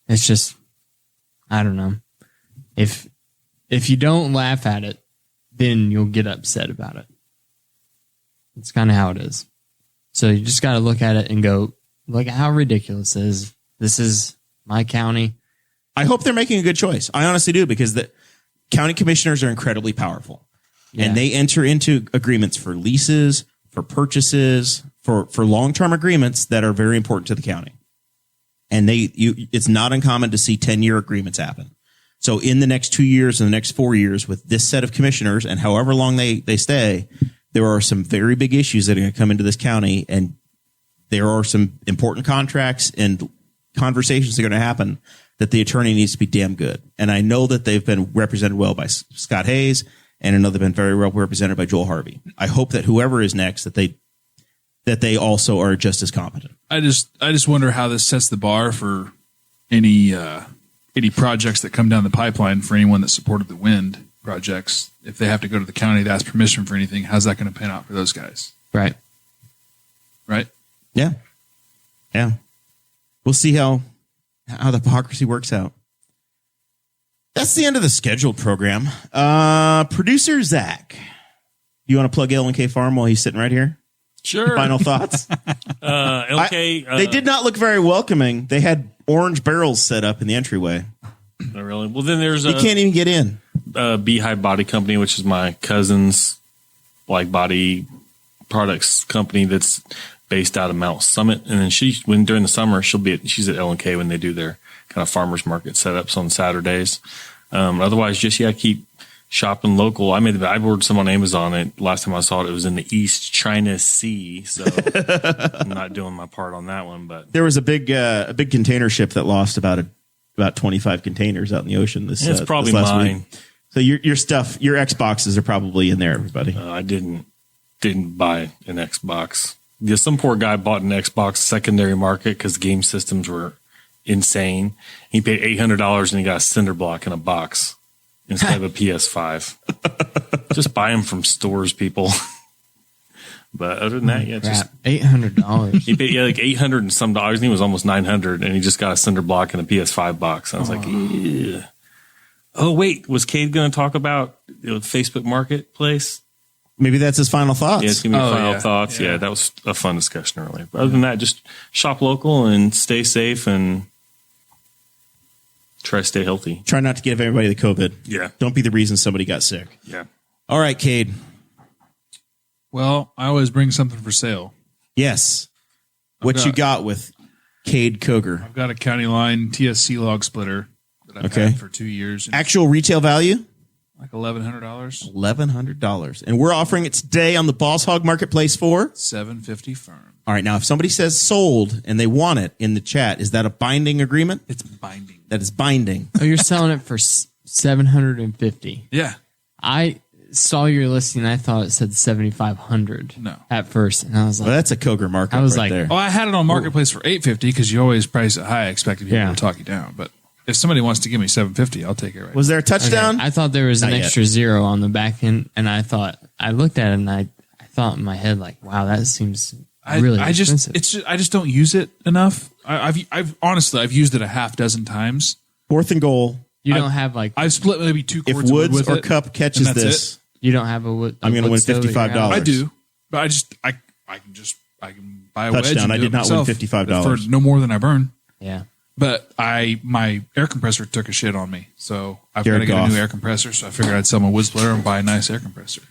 Speaker 3: It's just, I don't know. If you don't laugh at it, then you'll get upset about it. It's kind of how it is. So you just got to look at it and go, look at how ridiculous it is. This is my county.
Speaker 2: I hope they're making a good choice. I honestly do, because the county commissioners are incredibly powerful, and they enter into agreements for leases, for purchases, for long-term agreements that are very important to the county. And it's not uncommon to see 10-year agreements happen. So in the next 2 years and the next 4 years with this set of commissioners and however long they stay, there are some very big issues that are going to come into this county, and there are some important contracts and conversations that are going to happen that the attorney needs to be damn good. And I know that they've been represented well by Scott Hayes, and I know they've been very well represented by Joel Harvey. I hope that whoever is next, that they also are just as competent.
Speaker 5: I just wonder how this sets the bar for any projects that come down the pipeline for anyone that supported the wind projects. If they have to go to the county to ask permission for anything, how's that going to pan out for those guys?
Speaker 3: Right.
Speaker 5: Right?
Speaker 2: Yeah. We'll see how the hypocrisy works out. That's the end of the scheduled program. Producer Zach, you want to plug L&K Farm while he's sitting right here?
Speaker 4: Sure.
Speaker 2: Final thoughts?
Speaker 4: LK.
Speaker 2: They did not look very welcoming. They had orange barrels set up in the entryway.
Speaker 4: Not really. Well, then there's
Speaker 2: You can't even get in.
Speaker 4: Beehive Body Company, which is my cousin's body products company that's based out of Mount Summit. And then during the summer, she's at L&K when they do their kind of farmers market setups on Saturdays. Otherwise, keep shopping local. I ordered some on Amazon. Last time I saw it was in the East China Sea. So I'm not doing my part on that one, but
Speaker 2: there was a big container ship that lost about 25 containers out in the ocean. It's
Speaker 4: probably
Speaker 2: this last
Speaker 4: mine.
Speaker 2: week. So your stuff, your Xboxes are probably in there, everybody.
Speaker 4: I didn't buy an Xbox. Yeah, some poor guy bought an Xbox secondary market because game systems were insane. He paid $800 and he got a cinder block in a box instead of a PS5. Just buy them from stores, people. But other than that, just
Speaker 3: $800.
Speaker 4: he paid like $800 and some dollars. And he was almost $900, and he just got a cinder block and a PS5 box. And I was like, yeah. Oh wait, was Kade going to talk about the Facebook Marketplace?
Speaker 2: Maybe that's his final thoughts.
Speaker 4: Yeah, it's going to be final thoughts. Yeah, that was a fun discussion earlier. But other than that, just shop local and stay safe and try to stay healthy.
Speaker 2: Try not to give everybody the COVID.
Speaker 4: Yeah.
Speaker 2: Don't be the reason somebody got sick.
Speaker 4: Yeah.
Speaker 2: All right, Kade.
Speaker 5: Well, I always bring something for sale.
Speaker 2: Yes. What you got with Kade Koger?
Speaker 5: I've got a County Line TSC log splitter that I've had for 2 years.
Speaker 2: Actual retail value?
Speaker 5: Like $1,100.
Speaker 2: $1,100. And we're offering it today on the Boss Hog Marketplace for
Speaker 5: $750 firm.
Speaker 2: All right. Now, if somebody says sold and they want it in the chat, is that a binding agreement?
Speaker 5: It's binding.
Speaker 2: That is binding.
Speaker 3: Oh, you're selling it for $750.
Speaker 5: Yeah.
Speaker 3: I saw your listing. I thought it said $7,500.
Speaker 5: No.
Speaker 3: At first, and I was like,
Speaker 2: Well, that's a Koger markup.
Speaker 3: I was
Speaker 2: right
Speaker 3: like,
Speaker 2: there.
Speaker 5: Oh, I had it on Marketplace for $850 because you always price it high, expecting people to talk you down. But if somebody wants to give me $750, I'll take it right.
Speaker 2: Was there a touchdown?
Speaker 3: I thought there was an
Speaker 2: Not yet.
Speaker 3: extra zero on the back end, and I looked at it and I thought in my head like, wow, that seems really expensive.
Speaker 5: I just don't use it enough. I've honestly used it a half dozen times.
Speaker 2: 4th and goal.
Speaker 3: You don't have like
Speaker 5: I've split maybe 2
Speaker 2: If
Speaker 5: quarts of wood
Speaker 2: Woods
Speaker 5: with
Speaker 2: or
Speaker 5: it,
Speaker 2: Cup catches
Speaker 5: and that's
Speaker 2: this,
Speaker 3: you don't have a wood.
Speaker 2: I'm going to win
Speaker 3: stove at your
Speaker 2: $55.
Speaker 3: house?
Speaker 5: I do, but I can buy a wedge.
Speaker 2: Touchdown.
Speaker 5: And
Speaker 2: I
Speaker 5: do
Speaker 2: did
Speaker 5: it
Speaker 2: not win
Speaker 5: myself
Speaker 2: $55.
Speaker 5: for no more than I burn.
Speaker 3: Yeah.
Speaker 5: But my air compressor took a shit on me, so I've got
Speaker 2: Jared
Speaker 5: to get
Speaker 2: Goff.
Speaker 5: a new air compressor. So I figured I'd sell my wood splitter and buy a nice air compressor.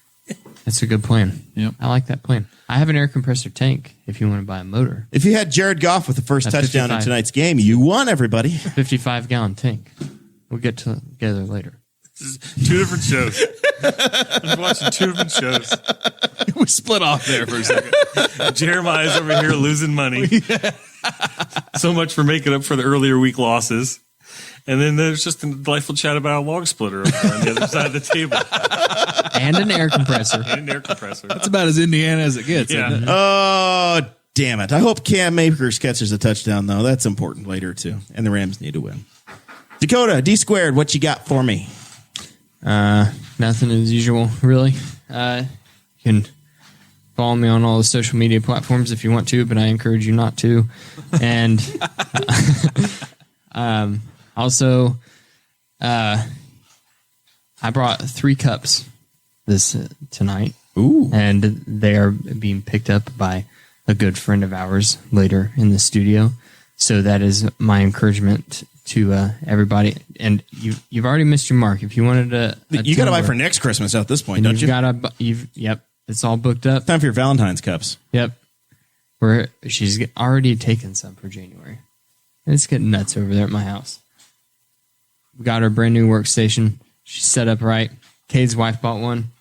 Speaker 3: That's a good plan.
Speaker 5: Yep.
Speaker 3: I like that plan. I have an air compressor tank if you want to buy a motor.
Speaker 2: if you had Jared Goff with the first
Speaker 3: A
Speaker 2: touchdown in
Speaker 3: 55.
Speaker 2: tonight's game, you won, everybody.
Speaker 3: 55-gallon tank. We'll get together later.
Speaker 4: Two different shows. I was watching 2 different shows.
Speaker 5: We split off there for a second.
Speaker 4: Jeremiah's over here losing money. So much for making up for the earlier week losses. And then there's just a delightful chat about a log splitter over there on the other side of the table.
Speaker 3: And an air compressor.
Speaker 4: And an air compressor.
Speaker 5: That's about as Indiana as it gets.
Speaker 4: Yeah.
Speaker 5: Isn't it?
Speaker 2: Oh, damn it. I hope Cam Akers catches a touchdown, though. That's important later, too. And the Rams need to win. Dakota, D squared, what you got for me?
Speaker 3: Nothing as usual, really. You can follow me on all the social media platforms if you want to, but I encourage you not to. And also, I brought 3 cups tonight.
Speaker 2: Ooh.
Speaker 3: And they are being picked up by a good friend of ours later in the studio. So that is my encouragement to everybody. And you've already missed your mark. If you wanted
Speaker 2: You got to buy for next Christmas at this point, don't you?
Speaker 3: Yep, it's all booked up.
Speaker 2: Time for your Valentine's cups.
Speaker 3: Yep, she's already taken some for January. It's getting nuts over there at my house. We got our brand new workstation. She's set up right. Kade's wife bought one,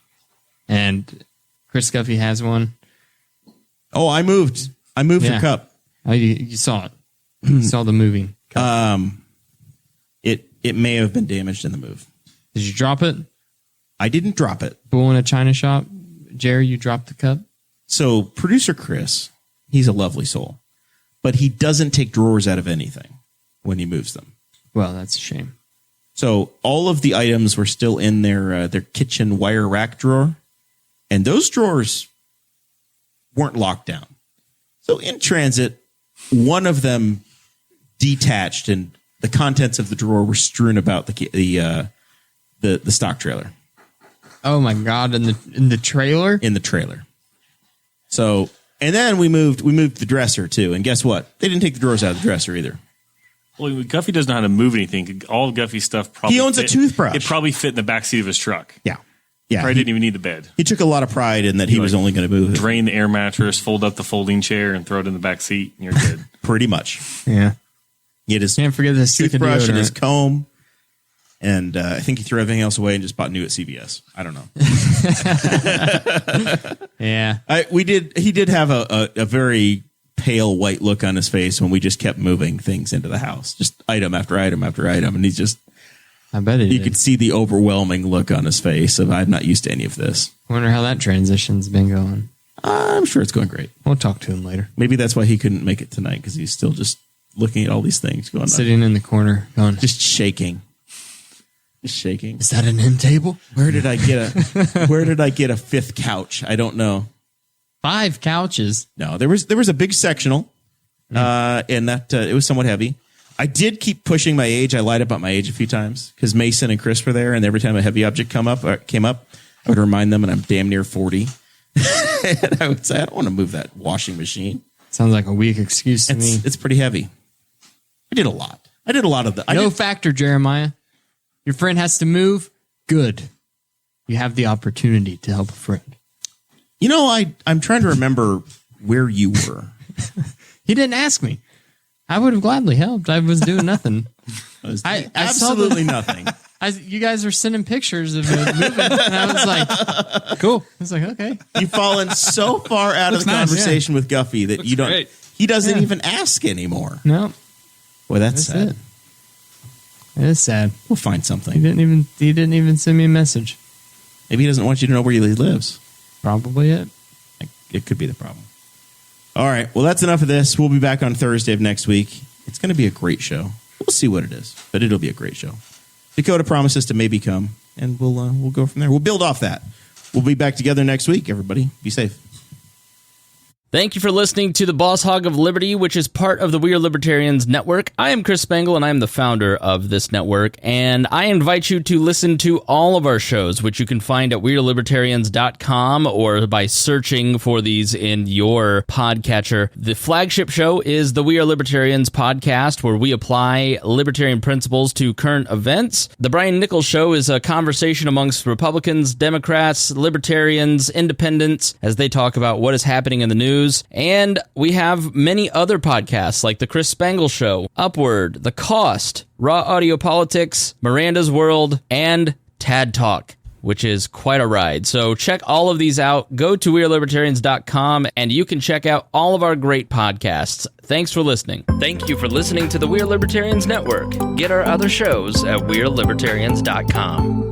Speaker 3: and Chris Guffey has one.
Speaker 2: Oh, I moved your cup.
Speaker 3: Oh, you saw it. You saw the moving cup.
Speaker 2: It may have been damaged in the move.
Speaker 3: Did you drop it?
Speaker 2: I didn't drop it.
Speaker 3: Bull in a china shop. Jerry, you dropped the cup?
Speaker 2: So producer Chris, he's a lovely soul, but he doesn't take drawers out of anything when he moves them.
Speaker 3: Well, that's a shame.
Speaker 2: So all of the items were still in their kitchen wire rack drawer, and those drawers weren't locked down. So in transit, one of them detached, and the contents of the drawer were strewn about the stock trailer.
Speaker 3: Oh my God! In the trailer?
Speaker 2: In the trailer. So, and then we moved the dresser too, and guess what? They didn't take the drawers out of the dresser either.
Speaker 4: Well, Guffey doesn't know how to move anything. All of Guffey's stuff probably
Speaker 2: he owns a toothbrush.
Speaker 4: It probably fit in the backseat of his truck.
Speaker 2: Yeah.
Speaker 4: Probably didn't even need the bed.
Speaker 2: He took a lot of pride in that he was only going to move it.
Speaker 4: Drain the air mattress, fold up the folding chair, and throw it in the back seat, and you're good.
Speaker 2: Pretty much.
Speaker 3: Yeah.
Speaker 2: He had his
Speaker 3: Can't forget the stick of
Speaker 2: toothbrush and his
Speaker 3: deodorant.
Speaker 2: comb. And I think he threw everything else away and just bought new at CVS. I don't know.
Speaker 3: Yeah.
Speaker 2: He did have a very pale white look on his face when we just kept moving things into the house, just item after item after item, and
Speaker 3: I bet
Speaker 2: you could see the overwhelming look on his face of I'm not used to any of this.
Speaker 3: I wonder how that transition's been going.
Speaker 2: I'm sure it's going great.
Speaker 3: We'll talk to him later.
Speaker 2: Maybe that's why he couldn't make it tonight, because he's still just looking at all these things going on,
Speaker 3: Sitting in the corner going,
Speaker 2: just shaking. Just shaking.
Speaker 3: is that an end table?
Speaker 2: Where did I get a fifth couch? I don't know.
Speaker 3: 5 couches.
Speaker 2: No, there was a big sectional, and that it was somewhat heavy. I did keep pushing my age. I lied about my age a few times because Mason and Chris were there, and every time a heavy object came up, I would remind them, and I'm damn near 40. And I would say, I don't want to move that washing machine.
Speaker 3: Sounds like a weak excuse to me.
Speaker 2: It's pretty heavy. I did a lot of the.
Speaker 3: No factor, Jeremiah. Your friend has to move. Good. You have the opportunity to help a friend.
Speaker 2: You know, I'm trying to remember where you were.
Speaker 3: He didn't ask me. I would have gladly helped. I was doing nothing.
Speaker 2: I
Speaker 3: I saw
Speaker 2: absolutely nothing.
Speaker 3: You guys were sending pictures of it moving, and I was like, cool. I was like, okay.
Speaker 2: You've fallen so far out of the conversation with Guffey that you don't.
Speaker 5: great.
Speaker 2: He doesn't even ask anymore.
Speaker 3: No,
Speaker 2: Boy, that's sad.
Speaker 3: it. It is sad.
Speaker 2: We'll find
Speaker 3: He
Speaker 2: something.
Speaker 3: didn't even send me a message.
Speaker 2: Maybe he doesn't want you to know where he lives.
Speaker 3: Probably it.
Speaker 2: It could be the problem. All right. Well, that's enough of this. We'll be back on Thursday of next week. It's going to be a great show. We'll see what it is, but it'll be a great show. Dakota promises to maybe come, and we'll go from there. We'll build off that. We'll be back together next week, everybody. Be safe.
Speaker 1: Thank you for listening to the Boss Hog of Liberty, which is part of the We Are Libertarians Network. I am Chris Spangle, and I am the founder of this network, and I invite you to listen to all of our shows, which you can find at wearelibertarians.com or by searching for these in your podcatcher. The flagship show is the We Are Libertarians podcast, where we apply libertarian principles to current events. The Brian Nichols Show is a conversation amongst Republicans, Democrats, Libertarians, Independents, as they talk about what is happening in the news. And we have many other podcasts like The Chris Spangle Show, Upward, The Cost, Raw Audio Politics, Miranda's World, and Tad Talk, which is quite a ride. So check all of these out. Go to wearelibertarians.com and you can check out all of our great podcasts. Thanks for listening. Thank you for listening to the We Are Libertarians Network. Get our other shows at wearelibertarians.com.